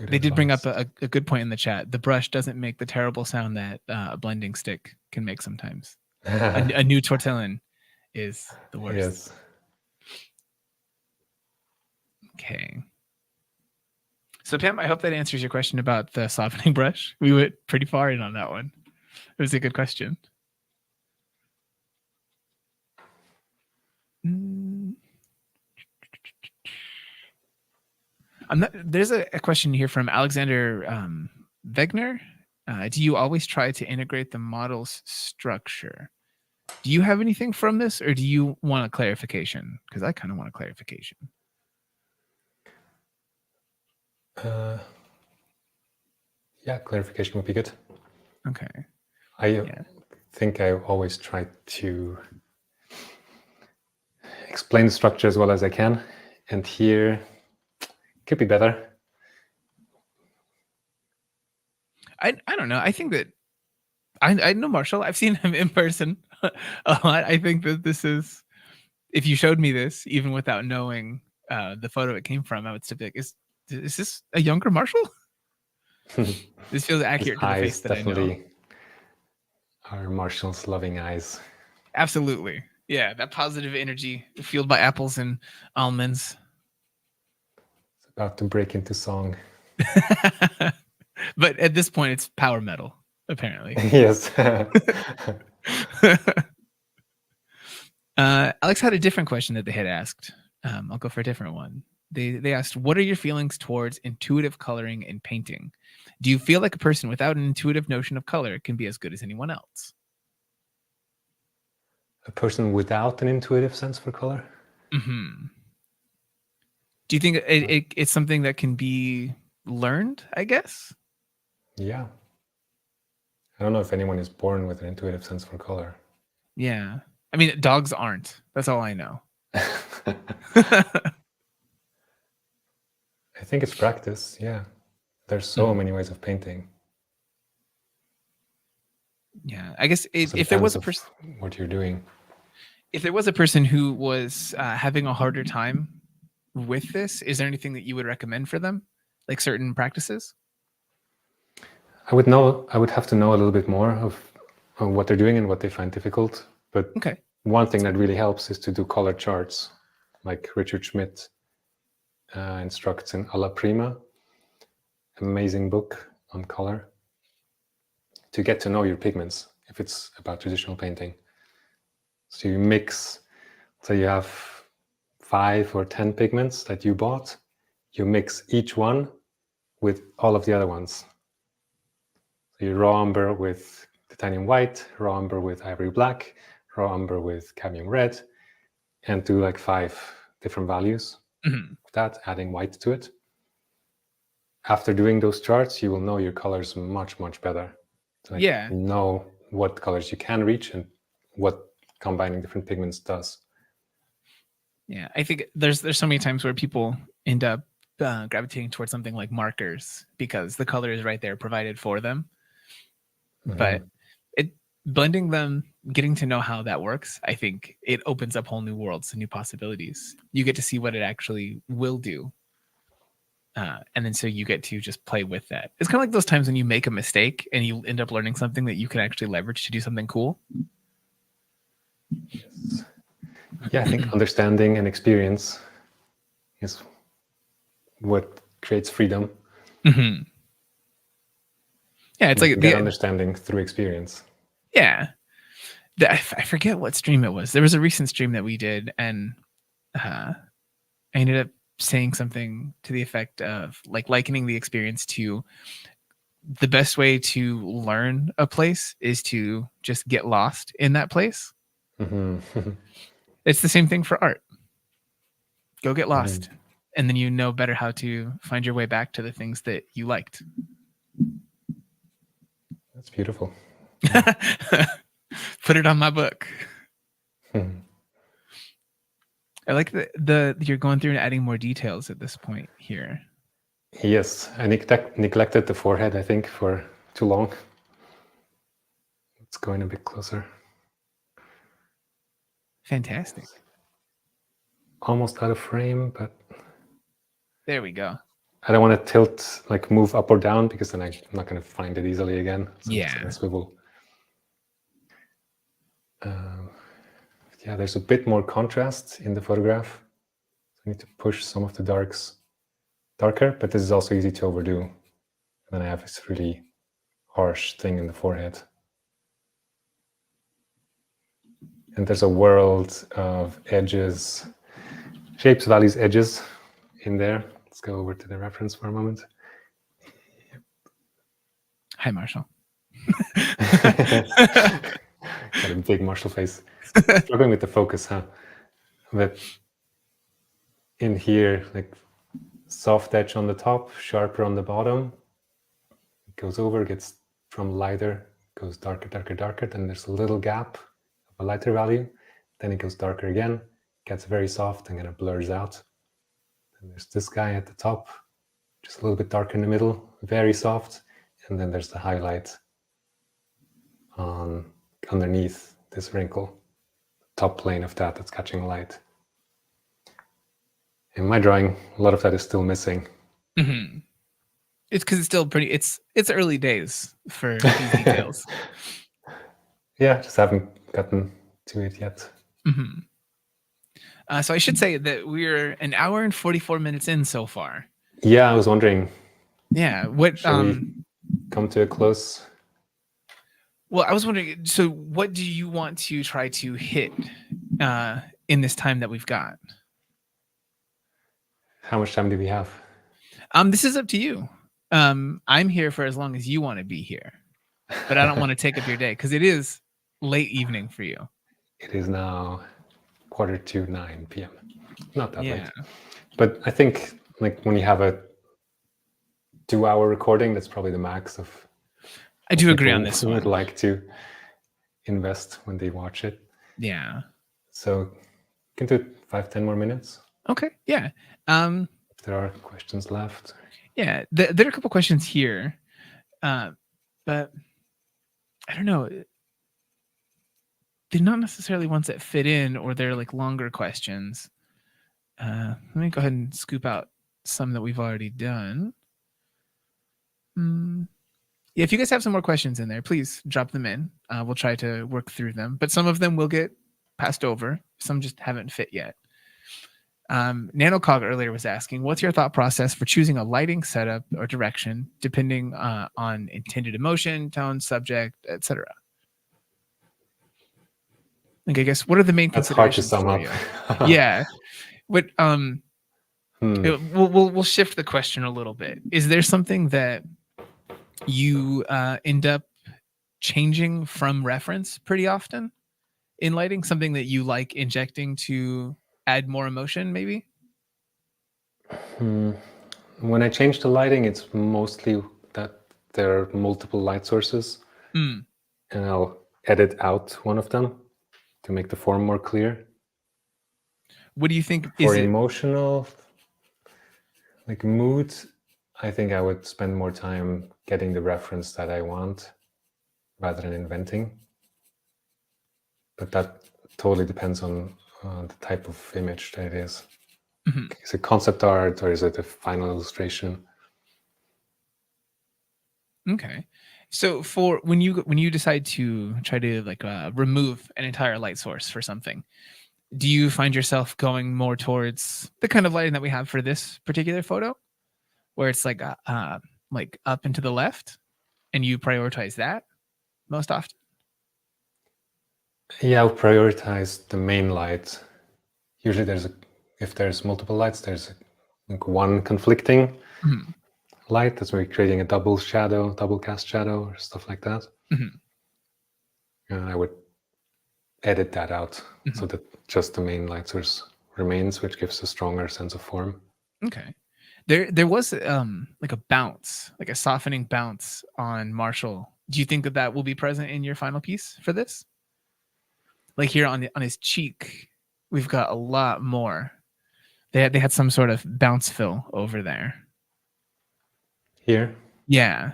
They did bring up a good point in the chat. The brush doesn't make the terrible sound that a blending stick can make sometimes. A new tortillon is the worst. Yes. Okay. So Pam, I hope that answers your question about the softening brush. We went pretty far in on that one. It was a good question. There's a question here from Alexander Wegner. Do you always try to integrate the model's structure? Do you have anything from this, or do you want a clarification? Because I kind of want a clarification. Yeah, clarification would be good. Okay. I think I always try to explain the structure as well as I can, and here could be better. I don't know. I think that I know Marshall. I've seen him in person a lot. I think that this is, if you showed me this, even without knowing the photo it came from, I would still be like, is this a younger Marshall? This feels accurate to the face that I know. Are Marshall's loving eyes. Absolutely. Yeah, that positive energy fueled by apples and almonds. It's about to break into song. But at this point, it's power metal, apparently. Yes. Alex had a different question that they had asked. I'll go for a different one. They asked, what are your feelings towards intuitive coloring in painting? Do you feel like a person without an intuitive notion of color can be as good as anyone else? A person without an intuitive sense for color? Mm-hmm. Do you think it's something that can be learned, I guess. Yeah. I don't know if anyone is born with an intuitive sense for color. Yeah. I mean, dogs aren't. That's all I know. I think it's practice. Yeah. There's so many ways of painting. Yeah. I guess Also if there was a depends person, of what you're doing. if there was a person who was having a harder time with this, is there anything that you would recommend for them, like certain practices? I would have to know a little bit more of what they're doing and what they find difficult. But Okay. one thing that really helps is to do color charts, like Richard Schmidt instructs in Alla Prima, amazing book on color, to get to know your pigments if it's about traditional painting. So you mix, so you have 5 or 10 pigments that you bought, you mix each one with all of the other ones. So you raw umber with titanium white, raw umber with ivory black, raw umber with cadmium red, and do like 5 different values of that, adding white to it. After doing those charts, you will know your colors much, much better. So you know what colors you can reach and what combining different pigments does. Yeah, I think there's so many times where people end up gravitating towards something like markers because the color is right there provided for them. But blending them, getting to know how that works, I think it opens up whole new worlds and new possibilities. You get to see what it actually will do. And then so you get to just play with that. It's kind of like those times when you make a mistake and you end up learning something that you can actually leverage to do something cool. Yes. Yeah, I think understanding and experience is what creates freedom. Yeah, it's like the understanding through experience. Yeah. I forget what stream it was. There was a recent stream that we did, and I ended up saying something to the effect of like likening the experience to the best way to learn a place is to just get lost in that place. It's the same thing for art. Go get lost, and then you know better how to find your way back to the things that you liked. That's beautiful. Put it on my book. I like the you're going through and adding more details at this point here. Yes, I neglected the forehead, I think, for too long. It's going a bit closer. Fantastic. Almost out of frame, but there we go. I don't want to tilt, like move up or down, because then I'm not going to find it easily again. So yeah. It's going to swivel. Yeah, there's a bit more contrast in the photograph. So I need to push some of the darks darker, but this is also easy to overdo. And then I have this really harsh thing in the forehead. And there's a world of edges, shapes, values, edges in there. Let's go over to the reference for a moment. Hi, Marshall. Got a big Marshall face. Struggling with the focus, huh? But in here, like soft edge on the top, sharper on the bottom. It goes over, gets from lighter, goes darker, darker, darker. Then there's a little gap of a lighter value. Then it goes darker again, gets very soft and kind of blurs out. And there's this guy at the top, just a little bit darker in the middle, very soft. And then there's the highlight on underneath this wrinkle, top plane of that that's catching light. In my drawing, a lot of that is still missing. It's because it's still pretty. It's early days for these details. Yeah, just haven't gotten to it yet. So I should say that we're an hour and 44 minutes in so far. Yeah, I was wondering. Yeah, what? Shall we come to a close? Well, I was wondering. So, what do you want to try to hit in this time that we've got? How much time do we have? This is up to you. I'm here for as long as you want to be here, but I don't want to take up your day because it is late evening for you. It is now 8:45 p.m. Not that late, but I think like when you have a 2-hour recording, that's probably the max of I do agree people on this would one. like to invest when they watch it. Yeah. So you can do 5-10 more minutes Okay. Yeah. if there are questions left. Yeah. There are a couple questions here, but I don't know. They're not necessarily ones that fit in, or they're like longer questions. Let me go ahead and scoop out some that we've already done. Yeah, if you guys have some more questions in there, please drop them in. We'll try to work through them, but some of them will get passed over. Some just haven't fit yet. NanoCog earlier was asking, what's your thought process for choosing a lighting setup or direction depending on intended emotion, tone, subject, etc.? Like, I guess, what are the main That's hard to considerations sum for up. you? Yeah. What we'll shift the question a little bit. Is there something that you end up changing from reference pretty often in lighting? Something that you like injecting to add more emotion, maybe? When I change the lighting, it's mostly that there are multiple light sources, and I'll edit out one of them to make the form more clear. What do you think? For emotional, like mood, I think I would spend more time getting the reference that I want rather than inventing. But that totally depends on the type of image that it is. Is it concept art or is it a final illustration? Okay. So for when you decide to try to like remove an entire light source for something, do you find yourself going more towards the kind of lighting that we have for this particular photo, where it's like up and to the left, and you prioritize that most often? Yeah, I'll prioritize the main light. Usually if there's multiple lights, there's like one conflicting light. That's where you're creating a double cast shadow or stuff like that. I would edit that out so that just the main light source remains, which gives a stronger sense of form. Okay. There was like a bounce, like a softening bounce on Marshall. Do you think that will be present in your final piece for this? Like here on his cheek, we've got a lot more. They had some sort of bounce fill over there. Here? Yeah.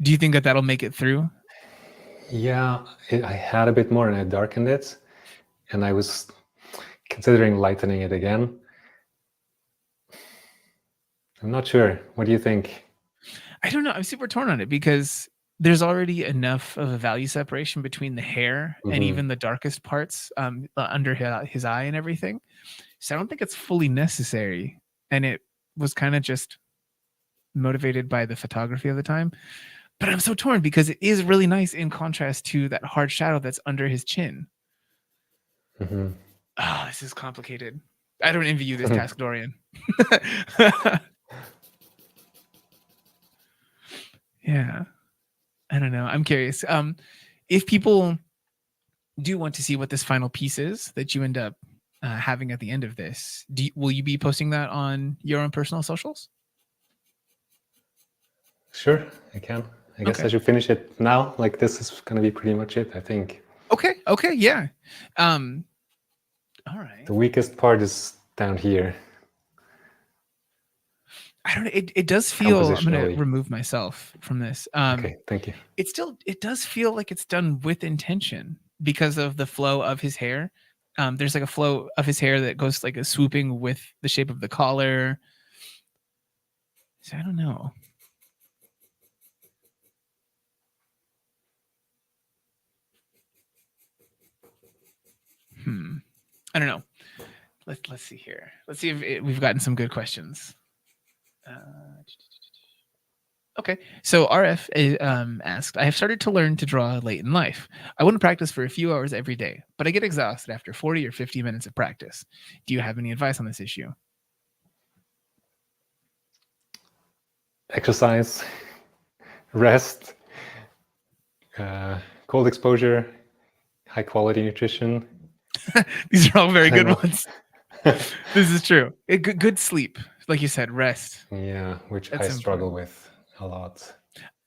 Do you think that that'll make it through? Yeah, I had a bit more and I darkened it, and I was considering lightening it again. I'm not sure. What do you think? I don't know. I'm super torn on it because there's already enough of a value separation between the hair and even the darkest parts under his eye and everything. So I don't think it's fully necessary. And it was kind of just motivated by the photography of the time. But I'm so torn because it is really nice in contrast to that hard shadow that's under his chin. Oh, this is complicated. I don't envy you this task, Dorian. Yeah. I don't know. I'm curious. If people do want to see what this final piece is that you end up having at the end of this, will you be posting that on your own personal socials? Sure, I can. I guess I should finish it now. Like, this is going to be pretty much it, I think. Okay, yeah. All right. The weakest part is down here. I don't know. It does feel, I'm going to remove myself from this. Okay, thank you. It does feel like it's done with intention because of the flow of his hair. There's like a flow of his hair that goes like a swooping with the shape of the collar. So I don't know. I don't know. Let's see here. Let's see if we've gotten some good questions. Okay, so RF asked, I have started to learn to draw late in life. I want to practice for a few hours every day, but I get exhausted after 40 or 50 minutes of practice. Do you have any advice on this issue? Exercise, rest, cold exposure, high quality nutrition. These are all very good ones. This is true. Good sleep, like you said, rest. Yeah, which I struggle with a lot.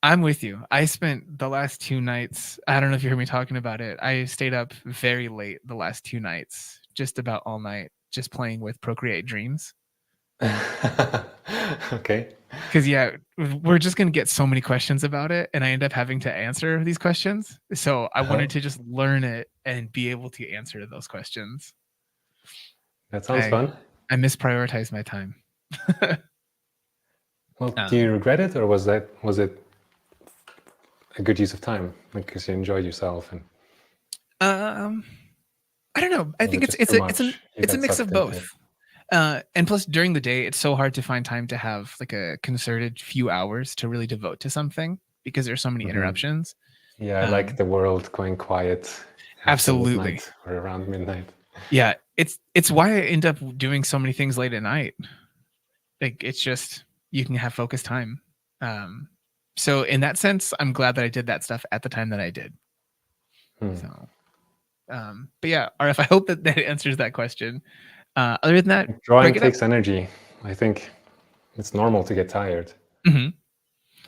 I'm with you. I spent the last 2 nights, I don't know if you heard me talking about it. I stayed up very late the last 2 nights, just about all night, just playing with Procreate Dreams. Okay. Because yeah, we're just gonna get so many questions about it, and I end up having to answer these questions. So I wanted to just learn it and be able to answer those questions. That sounds fun. I misprioritized my time. Well, do you regret it, or was it a good use of time? Like, because you enjoyed yourself and. I don't know. I think it's a mix of both. And plus, during the day, it's so hard to find time to have like a concerted few hours to really devote to something because there's so many interruptions. Yeah, I like the world going quiet. Absolutely. Or around midnight. Yeah, it's why I end up doing so many things late at night. Like it's just you can have focused time. So in that sense, I'm glad that I did that stuff at the time that I did. So, but yeah, RF, I hope that answers that question. Other than that, drawing takes energy. I think it's normal to get tired. Mm-hmm.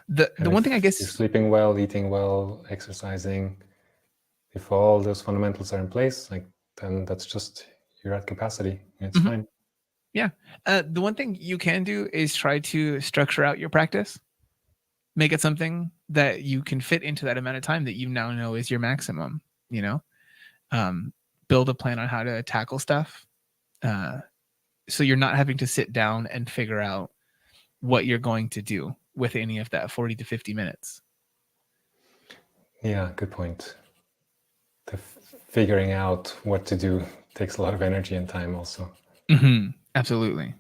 The one thing I guess you're sleeping well, eating well, exercising. If all those fundamentals are in place, like then that's just you're at capacity. It's fine. Yeah. The one thing you can do is try to structure out your practice. Make it something that you can fit into that amount of time that you now know is your maximum. You know, build a plan on how to tackle stuff. So you're not having to sit down and figure out what you're going to do with any of that 40 to 50 minutes. Yeah, good point. Figuring out what to do takes a lot of energy and time also. Absolutely.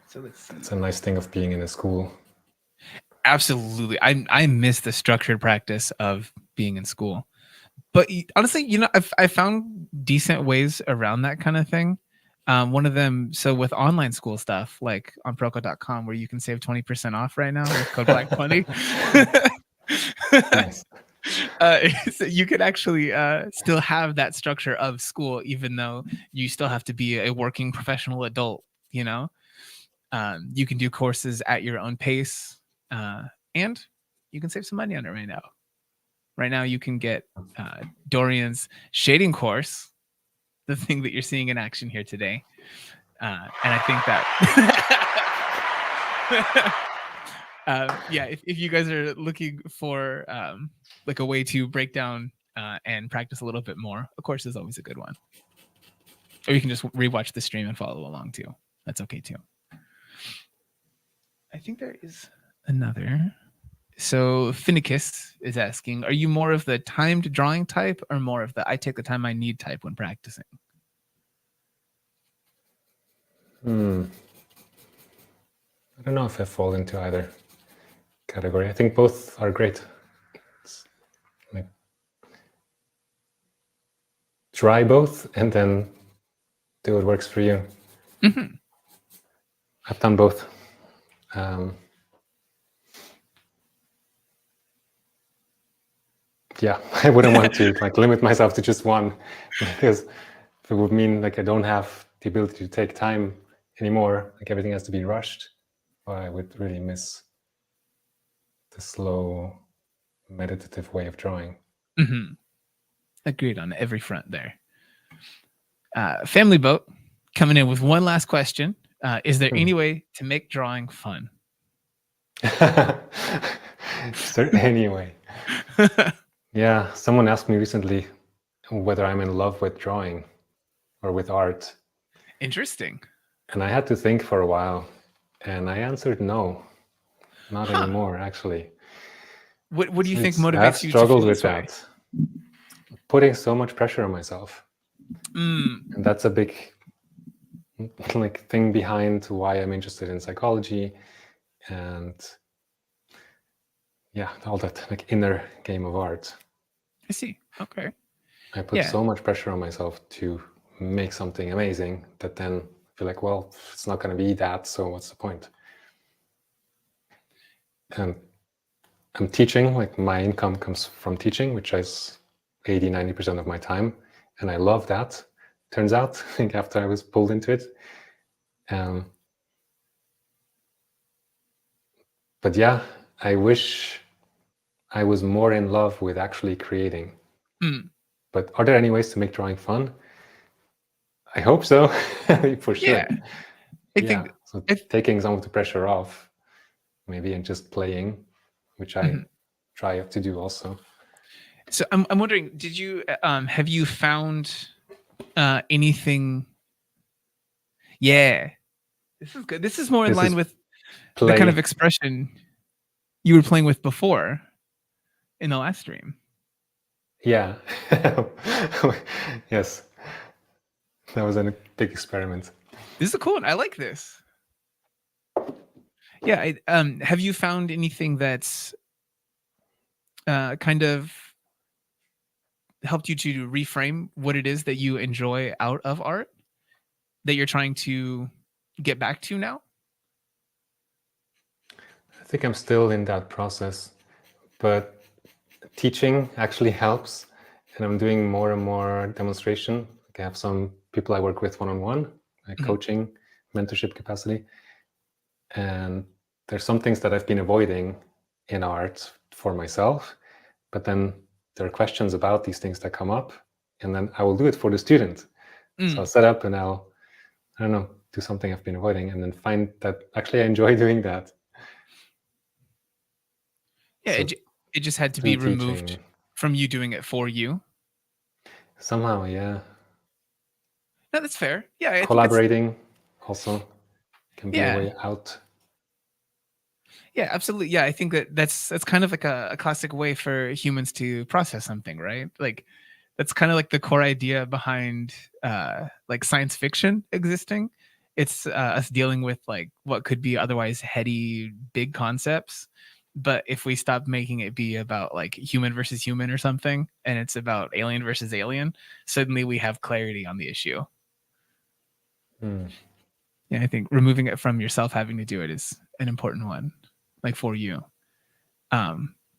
So let's see. It's a nice thing of being in a school. Absolutely. I miss the structured practice of being in school. But honestly, you know, I found decent ways around that kind of thing. One of them, so with online school stuff, like on Proko.com, where you can save 20% off right now with code Black20. Nice. So you could actually still have that structure of school, even though you still have to be a working professional adult, you know? You can do courses at your own pace, and you can save some money on it right now. Right now, you can get Dorian's shading course, the thing that you're seeing in action here today. And I think that, yeah, if you guys are looking for like a way to break down and practice a little bit more, a course is always a good one. Or you can just rewatch the stream and follow along too. That's okay too. I think there is another. So Finicus is asking, are you more of the timed drawing type or more of the I take the time I need type when practicing? I don't know if I fall into either category. I think both are great. It's like try both and then do what works for you. I've done both. Yeah, I wouldn't want to like limit myself to just one, because it would mean like I don't have the ability to take time anymore. Like everything has to be rushed, or I would really miss the slow, meditative way of drawing. Agreed on every front there. Family Boat coming in with one last question. Is there any way to make drawing fun? Is there any way? Yeah, someone asked me recently whether I'm in love with drawing or with art. Interesting. And I had to think for a while, and I answered no, not anymore, actually. What do you think motivates I've you to struggled feel with this way? that. Putting so much pressure on myself. And that's a big like thing behind why I'm interested in psychology and yeah, all that like inner game of art. I see. Okay. I put so much pressure on myself to make something amazing that then I feel like, well, it's not going to be that, so what's the point? And I'm teaching, like my income comes from teaching, which is 80-90% of my time, and I love that. Turns out, I think after I was pulled into it, But yeah, I wish I was more in love with actually creating. But are there any ways to make drawing fun? I hope so, for sure. Yeah, I think so taking some of the pressure off, maybe, and just playing, which I try to do also. So I'm wondering, did you have you found anything? Yeah, this is good. This is more in line with the kind of expression you were playing with before in the last stream. Yeah. Yes. That was a big experiment. This is a cool one. I like this. Yeah. Have you found anything that's kind of helped you to reframe what it is that you enjoy out of art that you're trying to get back to now? I think I'm still in that process, but teaching actually helps, and I'm doing more and more demonstration. I have some people I work with one-on-one, coaching, mentorship capacity, and there's some things that I've been avoiding in art for myself, but then there are questions about these things that come up, and then I will do it for the student. So I'll set up and I don't know, do something I've been avoiding, and then find that actually I enjoy doing that. Yeah, so it just had to be removed from you doing it for you. Somehow, yeah. No, that's fair. Yeah, collaborating also can be a way out. Yeah, absolutely. Yeah, I think that's kind of like a classic way for humans to process something, right? Like that's kind of like the core idea behind like science fiction existing. It's us dealing with like what could be otherwise heady, big concepts. But if we stop making it be about like human versus human or something, and it's about alien versus alien, suddenly we have clarity on the issue. Yeah, I think removing it from yourself having to do it is an important one, like for you.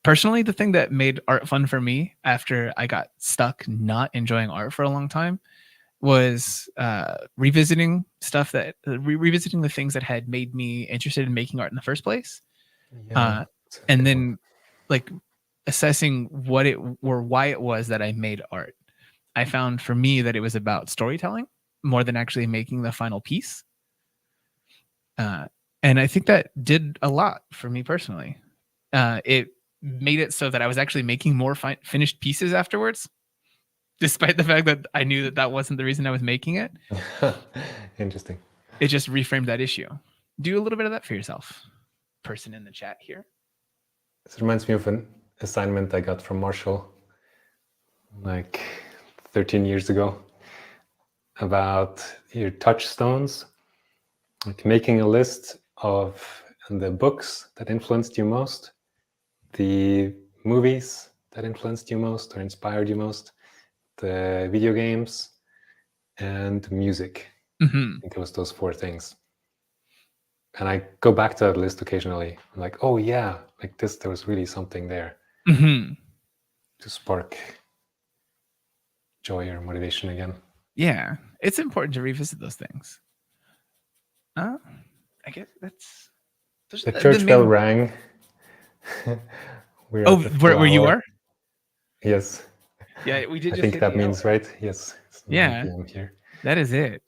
Personally, the thing that made art fun for me after I got stuck not enjoying art for a long time was revisiting stuff revisiting the things that had made me interested in making art in the first place. And then like assessing what it or why it was that I made art. I found for me that it was about storytelling more than actually making the final piece. And I think that did a lot for me personally. It made it so that I was actually making more finished pieces afterwards, despite the fact that I knew that wasn't the reason I was making it. Interesting. It just reframed that issue. Do a little bit of that for yourself. Person in the chat here. This reminds me of an assignment I got from Marshall like 13 years ago about your touchstones, like making a list of the books that influenced you most, the movies that influenced you most or inspired you most, the video games, and music. I think it was those 4 things. And I go back to that list occasionally. I'm like, oh yeah, like this, there was really something there to spark joy or motivation again. Yeah, it's important to revisit those things. I guess that's... The church bell rang. Where you are? Yes. Yeah, we did. I think that means right. Yes. It's 9 p.m. here. That is it.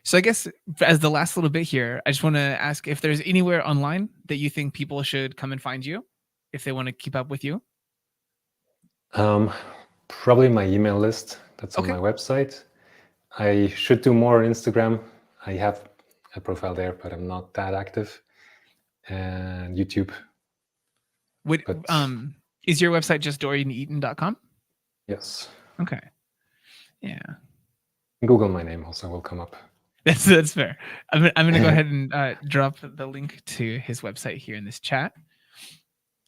So I guess as the last little bit here, I just want to ask if there's anywhere online that you think people should come and find you if they want to keep up with you. Probably my email list. That's on my website. I should do more on Instagram. I have a profile there, but I'm not that active. And YouTube. Is your website just DorianIten.com? Yes. Okay. Yeah. Google my name also will come up. That's fair. I'm going to go ahead and drop the link to his website here in this chat.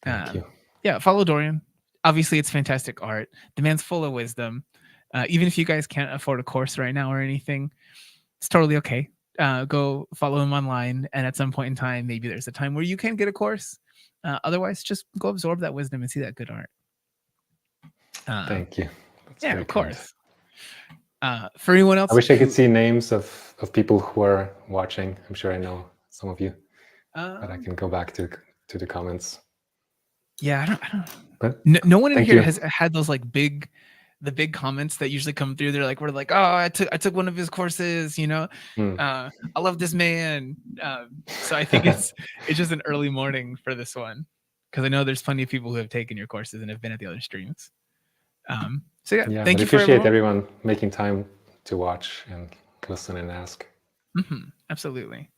Thank you. Yeah, follow Dorian. Obviously, it's fantastic art. The man's full of wisdom. Even if you guys can't afford a course right now or anything, it's totally okay. Go follow him online, and at some point in time, maybe there's a time where you can get a course. Otherwise, just go absorb that wisdom and see that good art. Thank you. That's of course. For anyone else, I wish I could see names of people who are watching. I'm sure I know some of you, but I can go back to to the comments. Yeah, I don't. But No one in thank here you. has had those like big comments that usually come through. They're like, we're like, oh, I took one of his courses, you know. I love this man. So I think it's just an early morning for this one, because I know there's plenty of people who have taken your courses and have been at the other streams. So yeah, thank you for appreciate everyone making time to watch and listen and ask. Absolutely.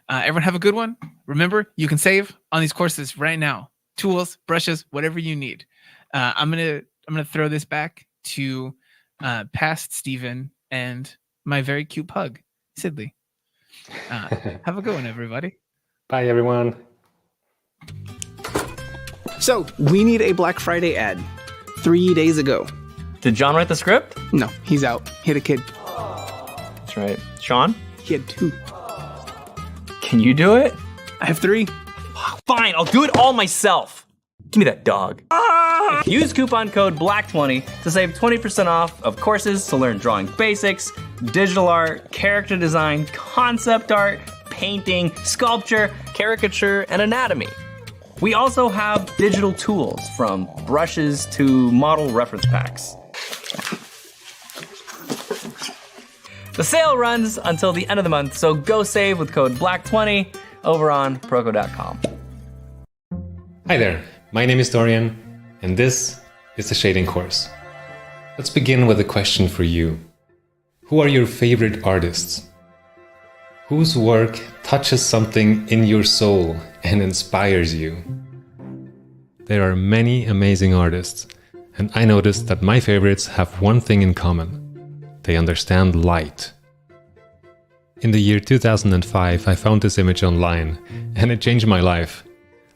Everyone have a good one. Remember, you can save on these courses right now. Tools, brushes, whatever you need. I'm gonna throw this back to past Steven and my very cute pug, Sidley. Have a good one, everybody. Bye, everyone. So, we need a Black Friday ad 3 days ago. Did John write the script? No, he's out. He had a kid. That's right. Sean, He had 2. can you do it? I have 3. Fine, I'll do it all myself. Give me that dog. Use coupon code BLACK20 to save 20% off of courses to learn drawing basics, digital art, character design, concept art, painting, sculpture, caricature, and anatomy. We also have digital tools from brushes to model reference packs. The sale runs until the end of the month, so go save with code BLACK20 over on Proko.com. Hi there, my name is Dorian, and this is the shading course. Let's begin with a question for you. Who are your favorite artists? Whose work touches something in your soul and inspires you? There are many amazing artists, and I noticed that my favorites have one thing in common. They understand light. In the year 2005, I found this image online, and it changed my life.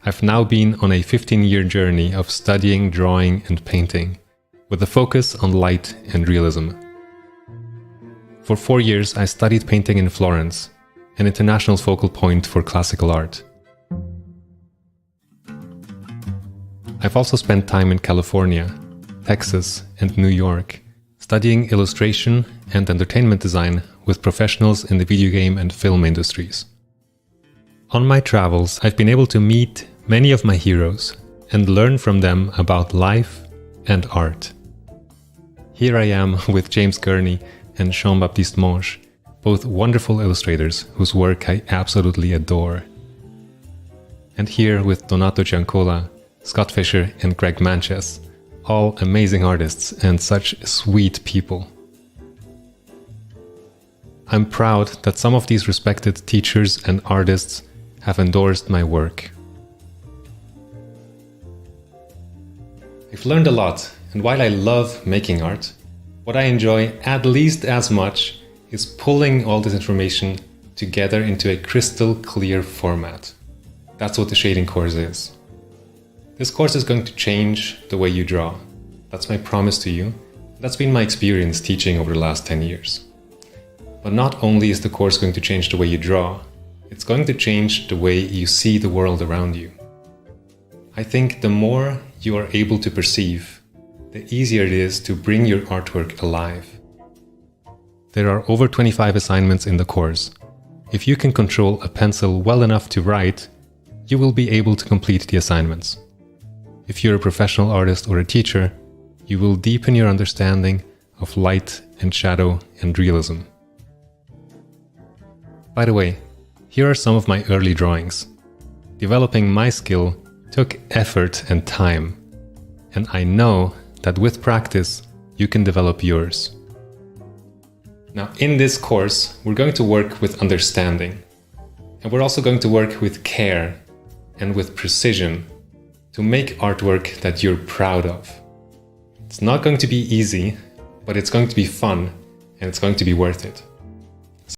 I've now been on a 15-year journey of studying, drawing, and painting, with a focus on light and realism. For 4 years, I studied painting in Florence, an international focal point for classical art. I've also spent time in California, Texas, and New York, studying illustration and entertainment design with professionals in the video game and film industries. On my travels, I've been able to meet many of my heroes and learn from them about life and art. Here I am with James Gurney and Jean-Baptiste Monge, both wonderful illustrators whose work I absolutely adore. And here with Donato Giancola, Scott Fisher, and Greg Manches, all amazing artists and such sweet people. I'm proud that some of these respected teachers and artists have endorsed my work. I've learned a lot, and while I love making art, what I enjoy at least as much is pulling all this information together into a crystal clear format. That's what the shading course is. This course is going to change the way you draw. That's my promise to you. That's been my experience teaching over the last 10 years. But not only is the course going to change the way you draw, it's going to change the way you see the world around you. I think the more you are able to perceive, the easier it is to bring your artwork alive. There are over 25 assignments in the course. If you can control a pencil well enough to write, you will be able to complete the assignments. If you're a professional artist or a teacher, you will deepen your understanding of light and shadow and realism. By the way, here are some of my early drawings. Developing my skill took effort and time, and I know that with practice, you can develop yours. Now, in this course, we're going to work with understanding, and we're also going to work with care and with precision to make artwork that you're proud of. It's not going to be easy, but it's going to be fun, and it's going to be worth it.